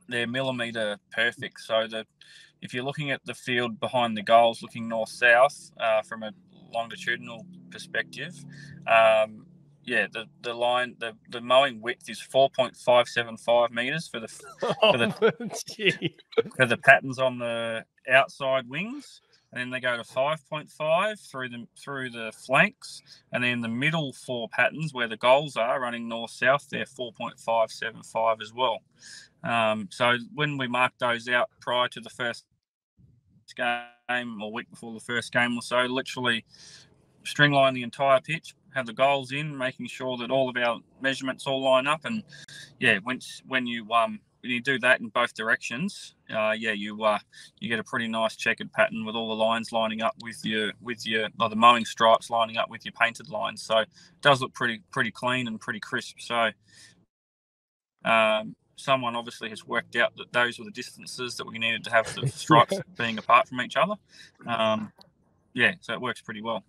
they're millimetre perfect. So that if you're looking at the field behind the goals, looking north-south from a longitudinal perspective, the line, the mowing width is 4.575 meters for the patterns on the outside wings, and then they go to 5.5 through the flanks, and then the middle four patterns where the goals are running north south, they're 4.575 as well. So when we mark those out prior to the first game or week before the first game or so, literally stringline the entire pitch, have the goals in, making sure that all of our measurements all line up, and when you do that in both directions, you get a pretty nice checkered pattern with all the lines lining up with the mowing stripes lining up with your painted lines. So it does look pretty clean and pretty crisp. So someone obviously has worked out that those were the distances that we needed to have the stripes being apart from each other. So it works pretty well.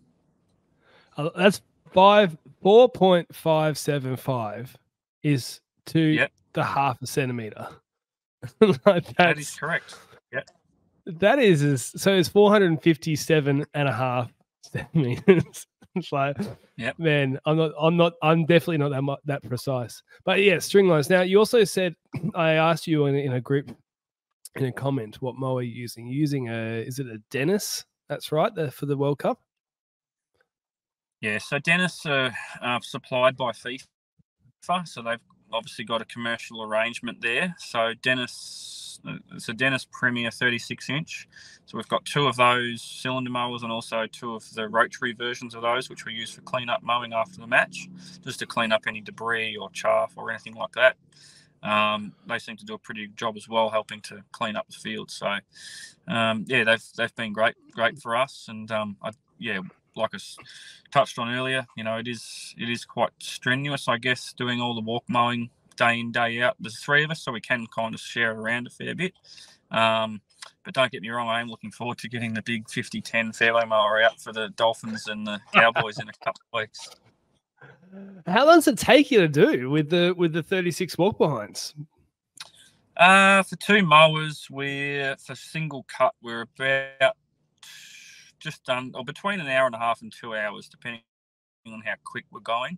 That's 4.575 is to the half a centimeter. That is correct. Yeah. That is so it's 457.5 centimeters. It's like, man, I'm definitely not that precise. But yeah, string lines. Now you also said, I asked you in a group, in a comment, what mower you're using. You're using is it a Dennis? That's right, for the World Cup. Yeah, so Dennis are supplied by FIFA, so they've obviously got a commercial arrangement there. So Dennis, it's a Dennis Premier 36-inch. So we've got two of those cylinder mowers and also two of the rotary versions of those, which we use for clean-up mowing after the match, just to clean up any debris or chaff or anything like that. They seem to do a pretty good job as well, helping to clean up the field. So, they've been great for us, and like I touched on earlier, it is quite strenuous, I guess, doing all the walk mowing day in, day out. There's three of us, so we can kind of share around a fair bit. But don't get me wrong, I am looking forward to getting the big 50-10 fairway mower out for the Dolphins and the Cowboys in a couple of weeks. How long does it take you to do with the 36 walk behinds? For 2 mowers, for single cut, we're about just done, or between an hour and a half and 2 hours, depending on how quick we're going.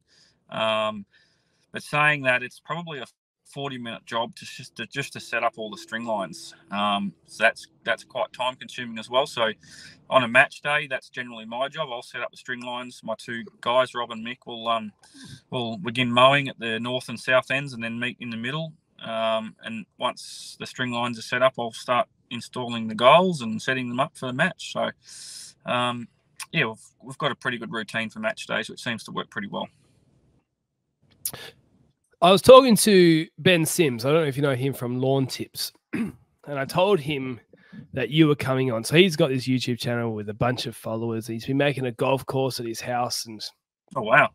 But saying that, it's probably a 40-minute job to set up all the string lines. So that's quite time consuming as well. So on a match day, that's generally my job. I'll set up the string lines. My 2 guys, Rob and Mick, will begin mowing at the north and south ends and then meet in the middle. And once the string lines are set up, I'll start installing the goals and setting them up for the match. So we've got a pretty good routine for match days, which seems to work pretty well. I was talking to Ben Sims. I don't know if you know him from Lawn Tips. And I told him that you were coming on. So he's got this YouTube channel with a bunch of followers. He's been making a golf course at his house. And oh, wow.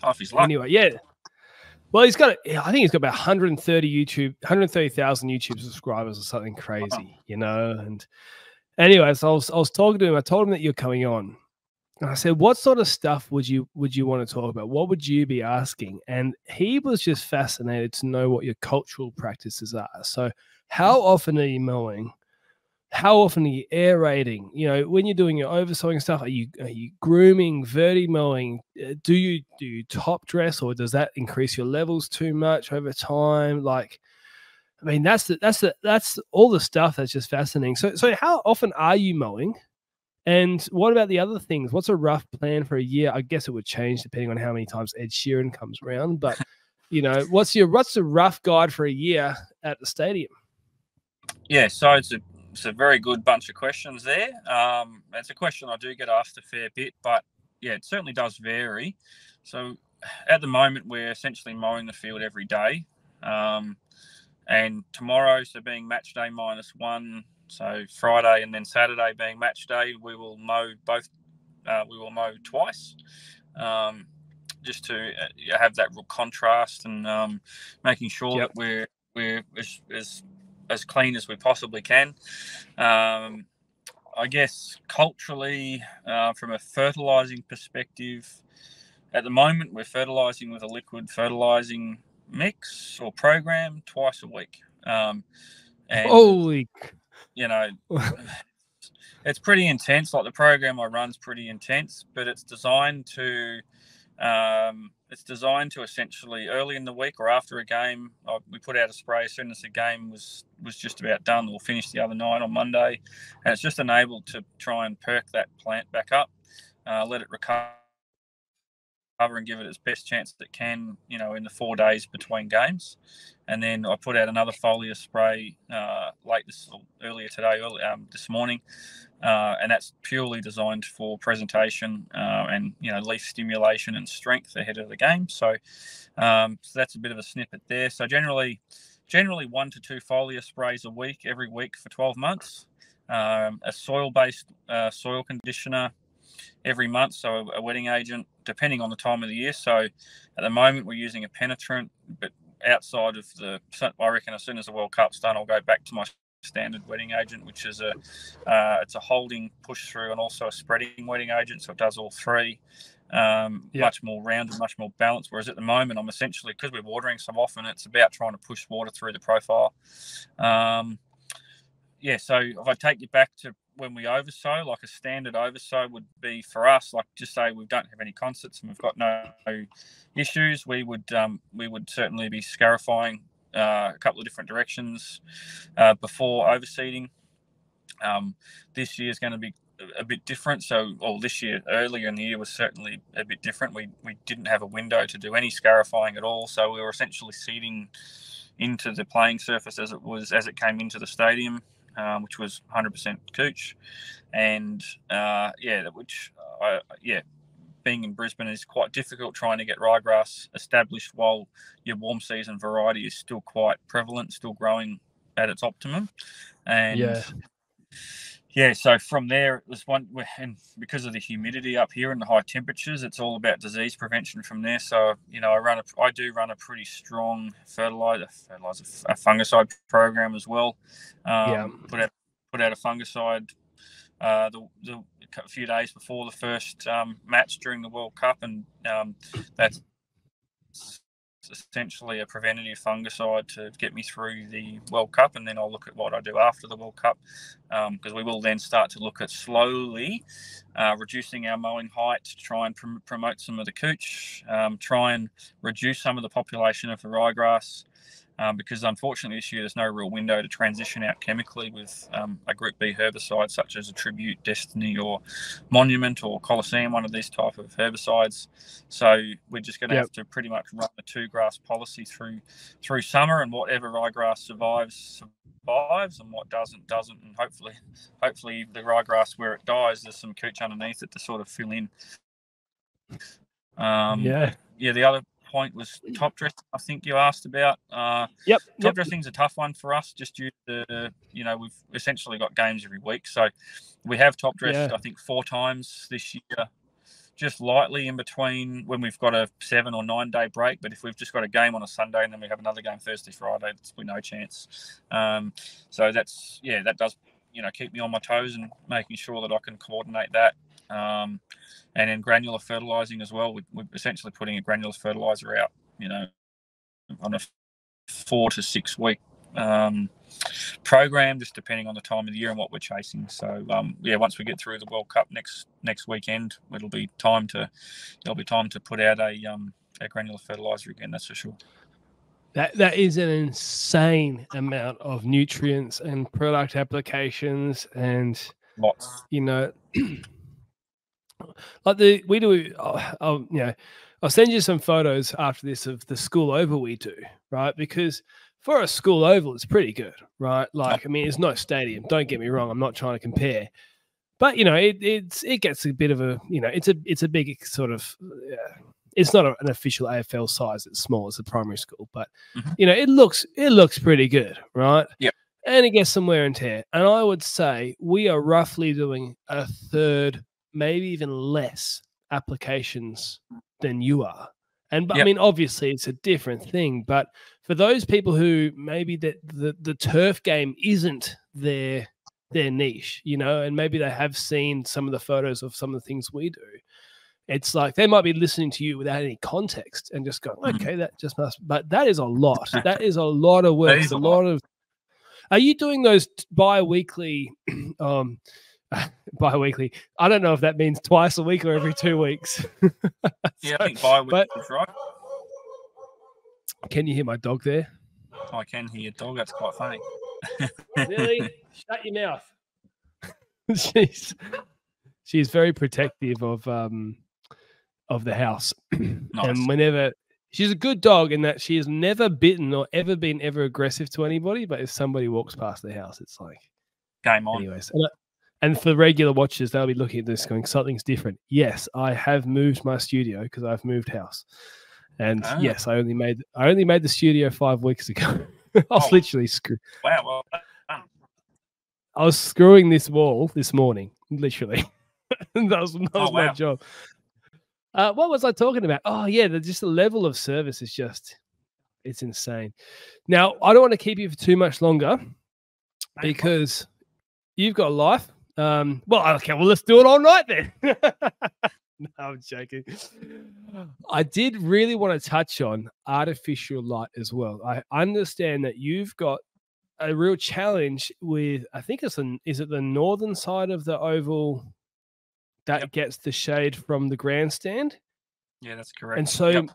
Half his luck. Anyway, yeah. Well, I think he's got about 130,000 YouTube subscribers or something crazy, you know? And anyway, so I was talking to him. I told him that you're coming on. And I said, what sort of stuff would you want to talk about? What would you be asking? And he was just fascinated to know what your cultural practices are. So how often are you mowing? How often are you aerating? You know, when you're doing your oversowing stuff, are you grooming, verti mowing? Do you top dress, or does that increase your levels too much over time? Like, I mean, that's all the stuff that's just fascinating. So how often are you mowing? And what about the other things? What's a rough plan for a year? I guess it would change depending on how many times Ed Sheeran comes around. But, you know, what's the rough guide for a year at the stadium? Yeah, so it's a very good bunch of questions there. It's a question I do get asked a fair bit, but, yeah, it certainly does vary. So at the moment, we're essentially mowing the field every day. And tomorrow, so being match day -1, so Friday and then Saturday being match day, we will mow twice, just to have that real contrast and making sure that we're as clean as we possibly can. I guess culturally, from a fertilizing perspective, at the moment we're fertilizing with a liquid fertilizing mix or program twice a week. And Holy, you know, it's pretty intense. Like the program I run's pretty intense, but it's designed to essentially early in the week or after a game, we put out a spray as soon as the game was just about done or finished the other night on Monday, and it's just enabled to try and perk that plant back up, let it recover and give it its best chance that it can, you know, in the 4 days between games. And then I put out another foliar spray earlier today, this morning, and that's purely designed for presentation and, you know, leaf stimulation and strength ahead of the game. So that's a bit of a snippet there. So generally 1 to 2 foliar sprays a week, every week for 12 months. A soil-based soil conditioner every month, so a wetting agent, depending on the time of the year. So at the moment we're using a penetrant, but outside of I reckon as soon as the World Cup's done, I'll go back to my standard wetting agent, which is it's a holding, push through, and also a spreading wetting agent, so it does all three. Much more rounded, much more balanced. Whereas at the moment, I'm essentially, because we're watering so often, it's about trying to push water through the profile. So if I take you back to when we oversow, like a standard oversow would be for us, like just say we don't have any concerts and we've got no issues, we would certainly be scarifying a couple of different directions before overseeding. This year is going to be a bit different. This year, earlier in the year, was certainly a bit different. We didn't have a window to do any scarifying at all, so we were essentially seeding into the playing surface as it came into the stadium, which was 100% couch, and being in Brisbane is quite difficult trying to get ryegrass established while your warm season variety is still quite prevalent, still growing at its optimum, and. Yeah, so from there it was and because of the humidity up here and the high temperatures, it's all about disease prevention from there. So, you know, I do run a pretty strong a fungicide program as well. Put out a fungicide a few days before the first match during the World Cup, and that's essentially a preventative fungicide to get me through the World Cup, and then I'll look at what I do after the World Cup, because we will then start to look at slowly reducing our mowing height to try and promote some of the cooch, try and reduce some of the population of the ryegrass, because unfortunately this year there's no real window to transition out chemically with a Group B herbicide such as a Tribute, Destiny or Monument or Coliseum, one of these type of herbicides. So we're just going to have to pretty much run the two-grass policy through summer, and whatever ryegrass survives, and what doesn't. And hopefully the ryegrass, where it dies, there's some cooch underneath it to sort of fill in. The other point was top dressing, I think you asked about. Top dressing's a tough one for us, just due to, we've essentially got games every week. So we have top dressed, I think, 4 times this year, just lightly in between when we've got a 7 or 9 day break. But if we've just got a game on a Sunday and then we have another game Thursday, Friday, we're no chance. So that's, that does, keep me on my toes and making sure that I can coordinate that. And then granular fertilizing as well. We're essentially putting a granular fertilizer out, on a 4 to 6 week program, just depending on the time of the year and what we're chasing. So once we get through the World Cup next weekend, it'll be time to put out a granular fertilizer again. That's for sure. That is an insane amount of nutrients and product applications, and lots. Like I'll send you some photos after this of the school oval we do, right? Because for a school oval, it's pretty good, right? Like, I mean, it's no stadium. Don't get me wrong. I'm not trying to compare, but it gets a bit of a, it's a big sort of. It's not an official AFL size. It's small. It's a primary school, but it looks pretty good, right? Yeah. And it gets some wear and tear. And I would say we are roughly doing a third, maybe even less applications than you are. And I mean, obviously it's a different thing, but for those people who maybe the turf game isn't their niche, and maybe they have seen some of the photos of some of the things we do, it's like they might be listening to you without any context and just go, okay, that just must, but that is a lot. That is a lot of work. It's a lot of. Are you doing those bi-weekly? Bi-weekly. I don't know if that means twice a week or every 2 weeks. I think bi-weekly is right. Can you hear my dog there? I can hear your dog. That's quite funny. Lily, shut your mouth. She's very protective of the house. Nice. And whenever she's a good dog in that she has never bitten or ever been aggressive to anybody, but if somebody walks past the house, it's like game on. Anyways, and for regular watchers, they'll be looking at this going, something's different. Yes, I have moved my studio because I've moved house. And yes, I only made the studio 5 weeks ago. I was literally Wow, well done. I was screwing this wall this morning, literally. that was my job. What was I talking about? Oh yeah, just the level of service is it's insane. Now, I don't want to keep you for too much longer because you've got a life. Well, let's do it all night then. No, I'm joking. I did really want to touch on artificial light as well. I understand that you've got a real challenge with, I think is it the northern side of the oval that gets the shade from the grandstand? Yeah, that's correct. And so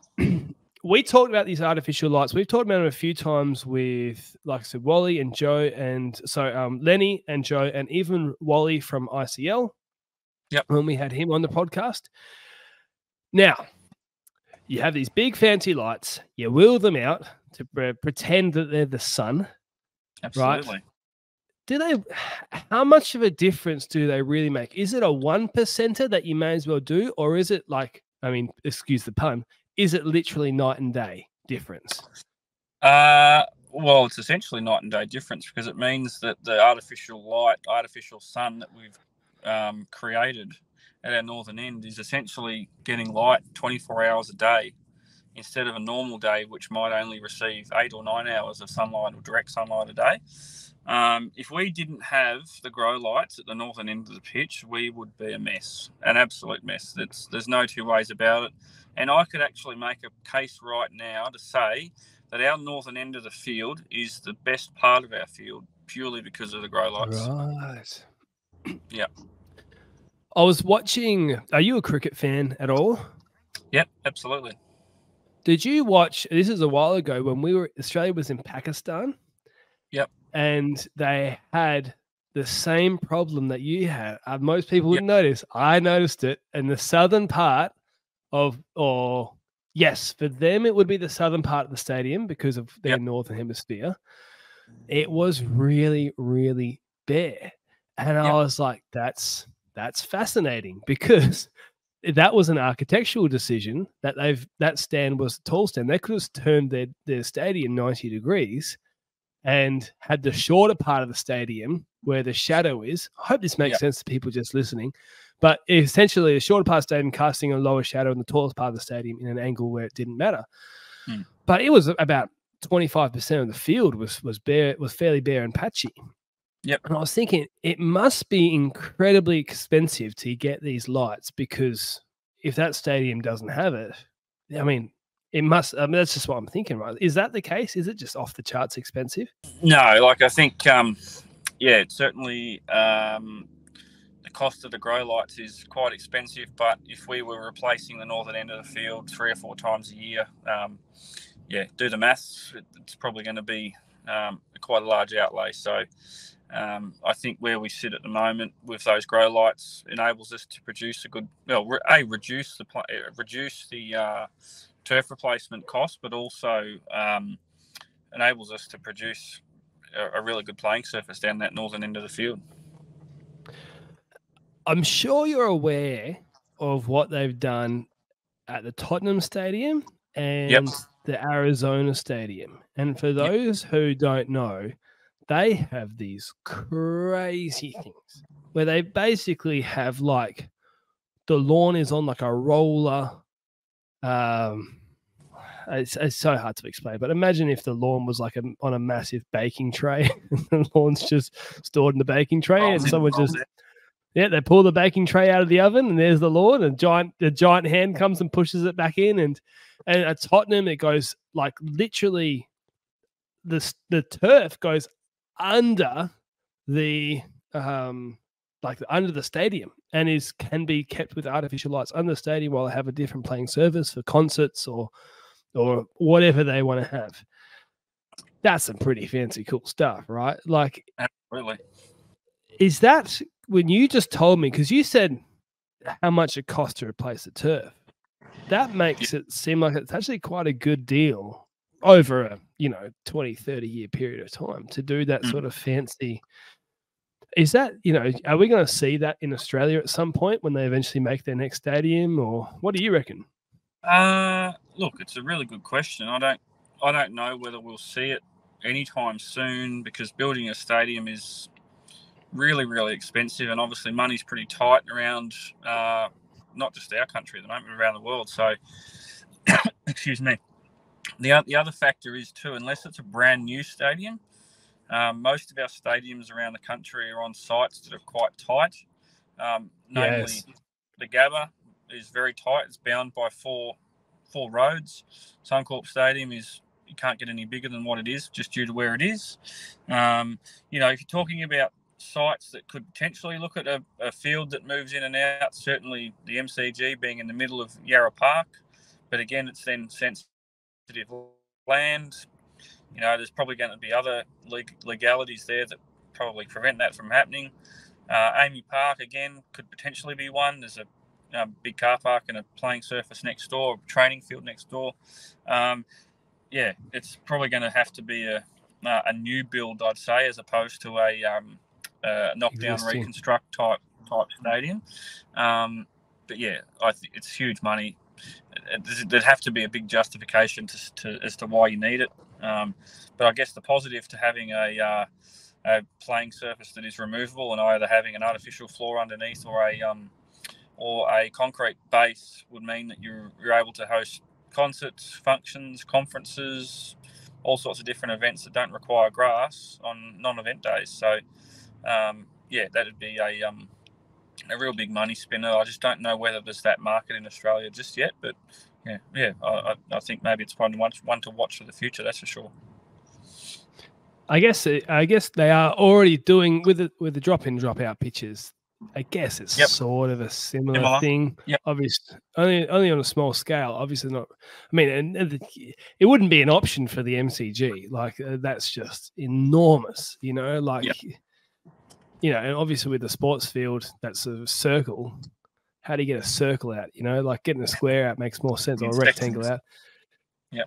we talked about these artificial lights. We've talked about them a few times with, like I said, Wally and Joe, and so Lenny and Joe, and even Wally from ICL. When we had him on the podcast. Now, you have these big fancy lights. You wheel them out to pretend that they're the sun. Absolutely. Right? How much of a difference do they really make? Is it a 1%er that you may as well do? Or is it like, I mean, excuse the pun, is it literally night and day difference? Well, it's essentially night and day difference because it means that the artificial sun that we've created at our northern end is essentially getting light 24 hours a day, instead of a normal day, which might only receive 8 or 9 hours of sunlight or direct sunlight a day. If we didn't have the grow lights at the northern end of the pitch, we would be a mess, an absolute mess. There's no two ways about it. And I could actually make a case right now to say that our northern end of the field is the best part of our field purely because of the grow lights. Right. Yeah. I was watching. Are you a cricket fan at all? Yep, absolutely. Did you watch? This is a while ago when Australia was in Pakistan. Yep. And they had the same problem that you had. Most people wouldn't notice. I noticed it in the southern part of, or yes, for them it would be the southern part of the stadium because of their northern hemisphere. It was really, really bare, and I was like, "That's fascinating," because that was an architectural decision that stand was a tall stand. They could have turned their stadium 90 degrees and had the shorter part of the stadium where the shadow is. I hope this makes sense to people just listening. But essentially, the shorter part of the stadium casting a lower shadow in the tallest part of the stadium in an angle where it didn't matter. But it was about 25% of the field was bare, was fairly bare and patchy. Yep. And I was thinking it must be incredibly expensive to get these lights, because if that stadium doesn't have it, I mean, it must. I mean, that's just what I'm thinking, right? Is that the case? Is it just off the charts expensive? No, like I think, it's certainly the cost of the grow lights is quite expensive. But if we were replacing the northern end of the field 3 or 4 times a year, do the maths. It's probably going to be quite a large outlay. So I think where we sit at the moment with those grow lights enables us to produce a good, reduce the turf replacement cost, but also enables us to produce a really good playing surface down that northern end of the field. I'm sure you're aware of what they've done at the Tottenham Stadium and the Arizona Stadium. And for those who don't know, they have these crazy things where they basically have like the lawn is on like a roller. It's so hard to explain, but imagine if the lawn was like on a massive baking tray and the lawn's just stored in the baking tray and someone just, they pull the baking tray out of the oven and there's the lawn, and the giant hand comes and pushes it back in. And at Tottenham, it goes like literally the turf goes under the under the stadium and can be kept with artificial lights under the stadium while they have a different playing service for concerts or whatever they want to have. That's some pretty fancy, cool stuff, right? Like, absolutely. Is that when you just told me, because you said how much it costs to replace the turf, that makes it seem like it's actually quite a good deal over a 20, 30 year period of time to do that sort of fancy. Is that, are we going to see that in Australia at some point when they eventually make their next stadium, or what do you reckon? Look, it's a really good question. I don't know whether we'll see it anytime soon, because building a stadium is really, really expensive, and obviously money's pretty tight around not just our country at the moment, but around the world. So, excuse me. The other factor is too, unless it's a brand new stadium, most of our stadiums around the country are on sites that are quite tight. Namely, the Gabba is very tight. It's bound by four roads. Suncorp Stadium you can't get any bigger than what it is, just due to where it is. If you're talking about sites that could potentially look at a field that moves in and out, certainly the MCG being in the middle of Yarra Park, but again, it's then sensitive land. There's probably going to be other legalities there that probably prevent that from happening. Amy Park, again, could potentially be one. There's a big car park and a playing surface next door, a training field next door. It's probably going to have to be a new build, I'd say, as opposed to a knockdown reconstruct type stadium. I think it's huge money. There'd have to be a big justification as to why you need it. But I guess the positive to having a playing surface that is removable and either having an artificial floor underneath or a concrete base would mean that you're able to host concerts, functions, conferences, all sorts of different events that don't require grass on non-event days. So, yeah, that'd be a real big money spinner. I just don't know whether there's that market in Australia just yet, but yeah, I think maybe it's one to watch for the future. That's for sure. I guess they are already doing with the drop-in, drop-out pitches. I guess it's sort of a similar thing. Yep. Obviously, only on a small scale. Obviously not. I mean, and it wouldn't be an option for the MCG. Like that's just enormous. You know, like you know, and obviously with the sports field, that's a circle. How do you get a circle out? You know, like getting a square out makes more sense, or a rectangle out. Yeah.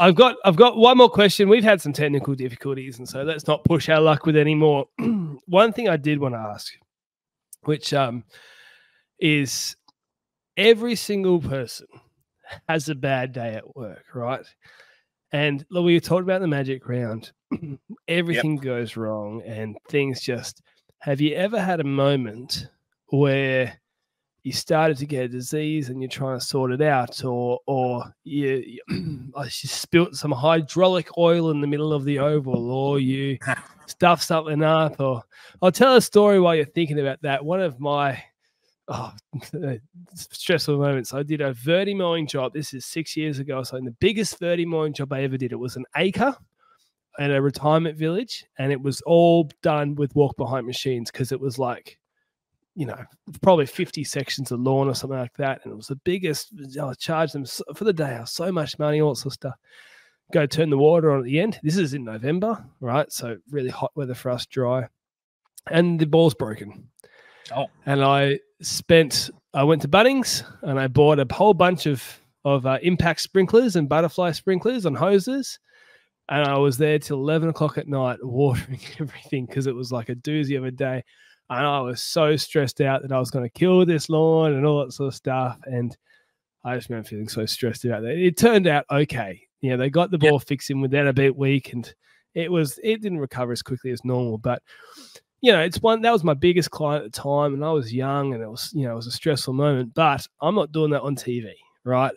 I've got one more question. We've had some technical difficulties, and so let's not push our luck with any more. One thing I did want to ask, which is every single person has a bad day at work, right? And look, we talked about the magic round. Everything goes wrong and things just... Have you ever had a moment where you started to get a disease and you're trying to sort it out, or you spilt some hydraulic oil in the middle of the oval, or you stuffed something up? Or I'll tell a story while you're thinking about that. One of my stressful moments, I did a verti mowing job. This is 6 years ago. So the biggest verti mowing job I ever did, it was an acre at a retirement village, and it was all done with walk behind machines because it was like, you know, probably 50 sections of lawn or something like that. And it was the biggest. I charged them for the day so much money, all sorts of stuff. Go turn the water on at the end. This is in November, right? So really hot weather for us, dry. And the ball's broken. Oh. And I went to Bunnings and I bought a whole bunch of impact sprinklers and butterfly sprinklers on hoses. And I was there till 11 o'clock at night watering everything because it was like a doozy of a day. And I was so stressed out that I was going to kill this lawn and all that sort of stuff. And I just remember feeling so stressed about that. It turned out okay. You know, they got the ball fixed in within a bit week, and it didn't recover as quickly as normal. But, you know, that was my biggest client at the time, and I was young, and it was a stressful moment. But I'm not doing that on TV, right?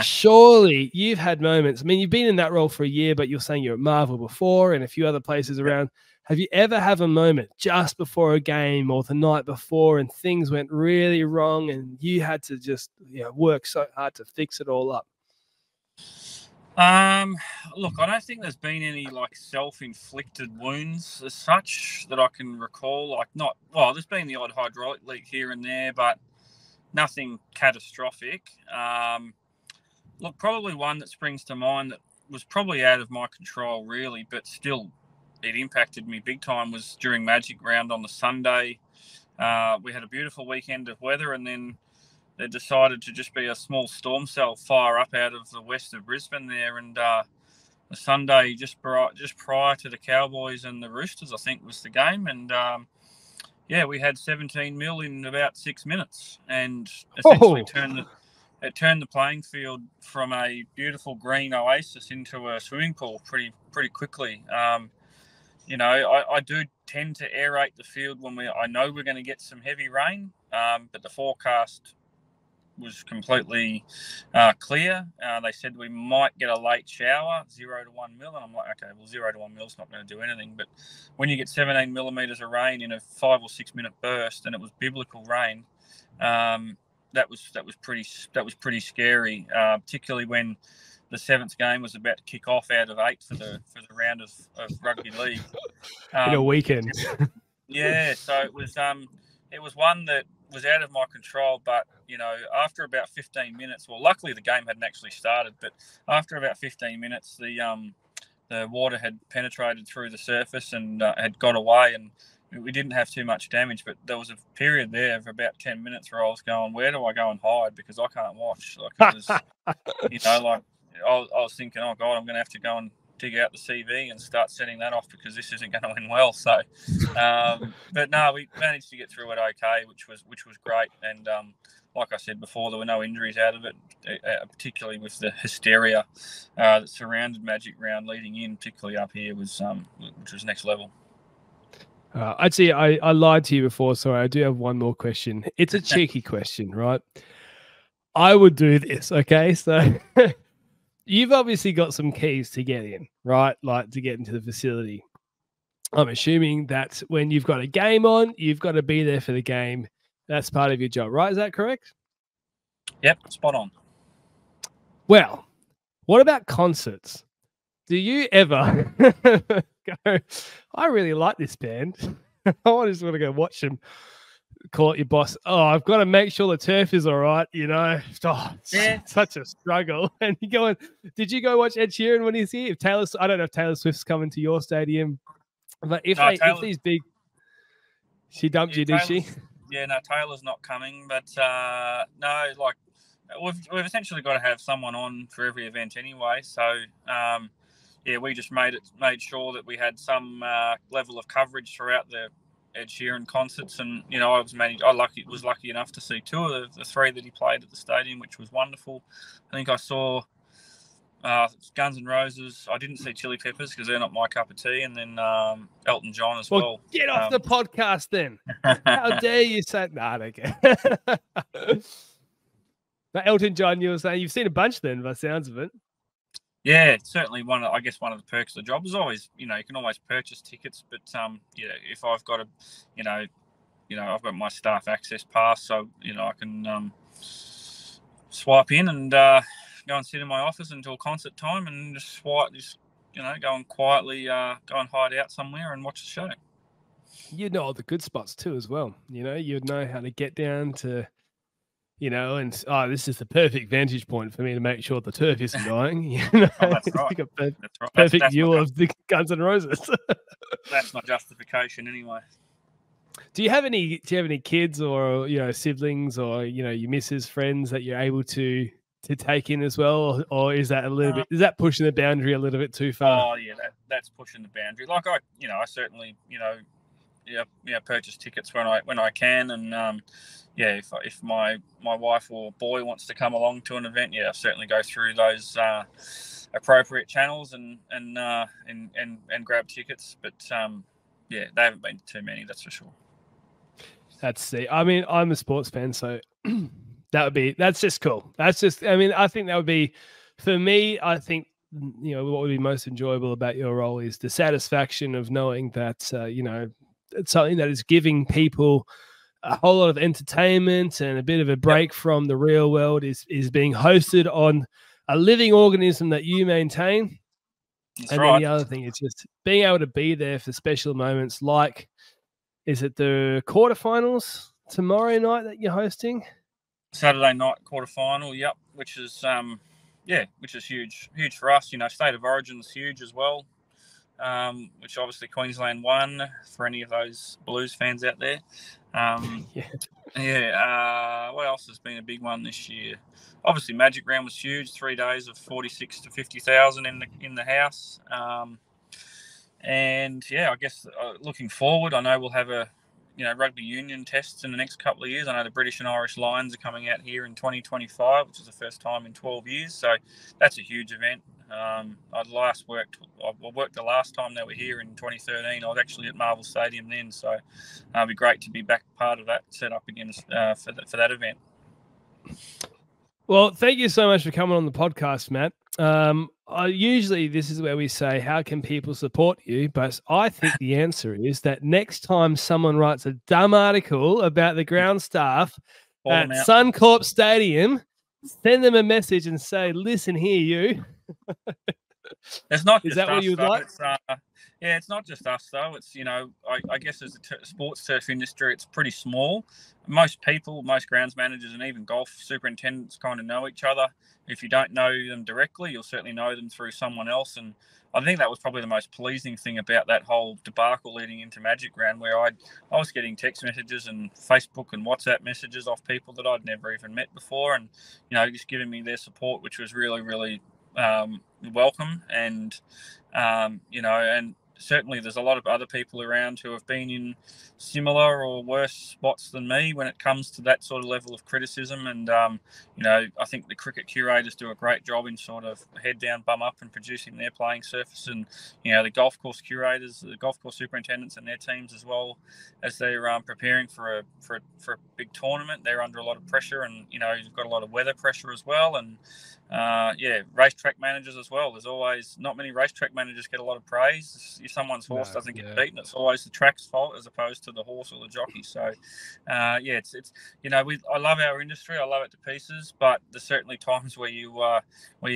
Surely you've had moments. I mean, you've been in that role for a year, but you're saying you're at Marvel before and a few other places around. Have you ever have a moment just before a game or the night before and things went really wrong and you had to just work so hard to fix it all up? Look, I don't think there's been any like self-inflicted wounds as such that I can recall. There's been the odd hydraulic leak here and there, but nothing catastrophic. Look, probably one that springs to mind that was probably out of my control really, but still it impacted me big time was during Magic Round on the Sunday. We had a beautiful weekend of weather, and then there decided to just be a small storm cell fire up out of the west of Brisbane there. And the Sunday just prior to the Cowboys and the Roosters, I think, was the game. And, we had 17 mil in about 6 minutes, and essentially turned the playing field from a beautiful green oasis into a swimming pool pretty quickly. I do tend to aerate the field when I know we're going to get some heavy rain, but the forecast was completely clear. They said we might get a late shower, 0 to 1 mil, and I'm like, okay, well, 0 to 1 mil is not going to do anything. But when you get 17 millimeters of rain in a 5 or 6 minute burst, and it was biblical rain, that was pretty scary, particularly when the seventh game was about to kick off out of 8 for the round of rugby league in a weekend. So it was one that was out of my control, but after about 15 minutes, well, luckily the game hadn't actually started, but after about 15 minutes, the water had penetrated through the surface and had got away, and we didn't have too much damage. But there was a period there of about 10 minutes where I was going, where do I go and hide, because I can't watch. Like, it was, I was thinking, oh God, I'm going to have to go and dig out the CV and start setting that off because this isn't going to end well. So, but no, we managed to get through it okay, which was great. And like I said before, there were no injuries out of it, particularly with the hysteria that surrounded Magic Round leading in, particularly up here, which was next level. I'd say I lied to you before, so I do have one more question. It's a cheeky question, right? I would do this. Okay, so you've obviously got some keys to get in, right? Like to get into the facility. I'm assuming that when you've got a game on, you've got to be there for the game. That's part of your job, right? Is that correct? Yep, spot on. Well, what about concerts? Do you ever go, I really like this band. I just want to go watch them. Call it your boss. Oh, I've got to make sure the turf is all right, you know. Oh, it's such a struggle. And you going, did you go watch Ed Sheeran when he's here? I don't know if Taylor Swift's coming to your stadium, but if these big, she dumped you, did she? Yeah, no, Taylor's not coming, but no, like we've essentially got to have someone on for every event anyway. So yeah, we just made sure that we had some level of coverage throughout the Ed Sheeran concerts, and you know, I was lucky enough to see two of the three that he played at the stadium, which was wonderful. I think I saw Guns N' Roses. I didn't see Chili Peppers because they're not my cup of tea, and then Elton John as well. Get off the podcast then. How dare you say that again? But Elton John, you were saying you've seen a bunch then, by the sounds of it. Yeah, certainly one of the perks of the job is always, you know, you can always purchase tickets, but yeah, if I've got I've got my staff access pass, so you know I can swipe in and go and sit in my office until concert time and just go and quietly go and hide out somewhere and watch the show. You'd know all the good spots too, as well. You know, you'd know how to get down to. You know, and this is the perfect vantage point for me to make sure the turf isn't dying. You know? Oh, that's right. That's right. Perfect view of the Guns N' Roses. That's my justification, anyway. Do you have any kids or siblings or your missus, friends that you're able to take in as well, or is that a little bit? Is that pushing the boundary a little bit too far? Oh yeah, that's pushing the boundary. Like I certainly purchase tickets when I can, and yeah, if my wife or boy wants to come along to an event, yeah, I'll certainly go through those appropriate channels and grab tickets. But yeah, they haven't been too many, that's for sure. I mean, I'm a sports fan, so that's just cool. I think that would be, for me, I think, what would be most enjoyable about your role is the satisfaction of knowing that, it's something that is giving people a whole lot of entertainment and a bit of a break from the real world is being hosted on a living organism that you maintain. That's and right. then the other thing is just being able to be there for special moments like, is it the quarterfinals tomorrow night that you're hosting? Saturday night quarterfinal, yep, which is huge for us. State of Origin's huge as well. Which obviously Queensland won, for any of those Blues fans out there. What else has been a big one this year? Obviously Magic Round was huge, 3 days of 46 to 50,000 in the house. And yeah, I guess looking forward, I know we'll have a rugby union tests in the next couple of years. I know the British and Irish Lions are coming out here in 2025, which is the first time in 12 years. So that's a huge event. I worked the last time they were here in 2013. I was actually at Mowers Stadium then, so it'd be great to be back part of that setup again for that event. Well, thank you so much for coming on the podcast, Matt. Usually this is where we say, how can people support you? But I think the answer is that next time someone writes a dumb article about the ground staff at Suncorp Stadium, send them a message and say, listen here, you. It's not is just that us, what you'd though. like? It's not just us, though. It's, I guess as a sports turf industry, it's pretty small. Most people, most grounds managers and even golf superintendents kind of know each other. If you don't know them directly, you'll certainly know them through someone else. And I think that was probably the most pleasing thing about that whole debacle leading into Magic Round, where I was getting text messages and Facebook and WhatsApp messages off people that I'd never even met before, and just giving me their support, which was really, really welcome. And and certainly there's a lot of other people around who have been in similar or worse spots than me when it comes to that sort of level of criticism. And, you know, I think the cricket curators do a great job in sort of head down, bum up and producing their playing surface. And, you know, the golf course curators, the golf course superintendents and their teams as well, as they're preparing for a big tournament, they're under a lot of pressure. And, you know, you've got a lot of weather pressure as well. And, racetrack managers as well. There's always not many racetrack managers get a lot of praise. If someone's horse doesn't get beaten, it's always the track's fault as opposed to the horse or the jockey. So, it's you know, I love our industry. I love it to pieces, but there's certainly times where you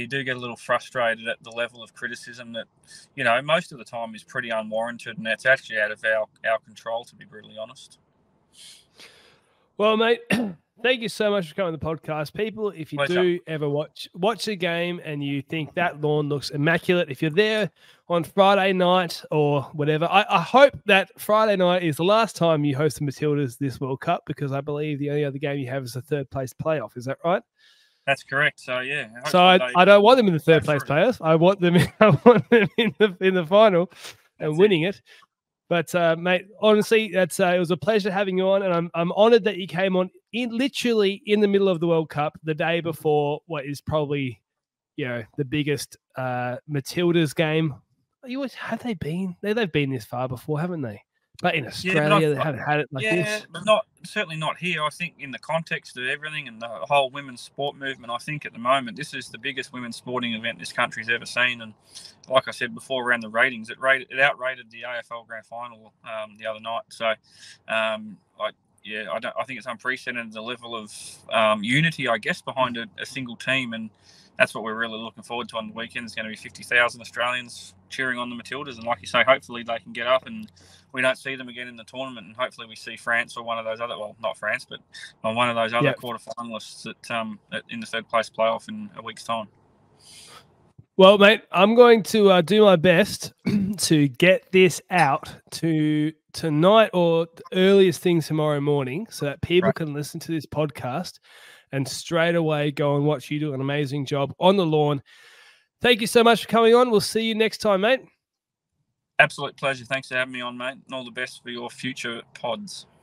do get a little frustrated at the level of criticism that, you know, most of the time is pretty unwarranted, and that's actually out of our control, to be brutally honest. Well, mate, thank you so much for coming on the podcast. People, if you do ever watch a game and you think that lawn looks immaculate, if you're there on Friday night or whatever, I hope that Friday night is the last time you host the Matildas this World Cup, because I believe the only other game you have is the third place playoff. Is that right? That's correct. So, yeah. So I don't want them in the third place playoffs. I want them in the final and winning it. But, mate, honestly, it was a pleasure having you on, and I'm honoured that you came on literally in the middle of the World Cup, the day before what is probably, you know, the biggest Matildas game. Have they been? They've been this far before, haven't they? But in Australia, they haven't had it like this. Yeah, but certainly not here. I think in the context of everything and the whole women's sport movement, I think at the moment this is the biggest women's sporting event this country's ever seen. And like I said before, around the ratings, it outrated the AFL Grand Final the other night. So, I think it's unprecedented, the level of unity, I guess, behind a single team, and that's what we're really looking forward to on the weekend. There's going to be 50,000 Australians cheering on the Matildas, and like you say, hopefully they can get up and we don't see them again in the tournament, and hopefully we see France or one of those other, well, not France, but one of those other quarterfinalists in the third place playoff in a week's time. Well, mate, I'm going to do my best to get this out to tonight or the earliest thing tomorrow morning, so that people can listen to this podcast and straight away go and watch you do an amazing job on the lawn. Thank you so much for coming on. We'll see you next time, mate. Absolute pleasure. Thanks for having me on, mate. And all the best for your future pods.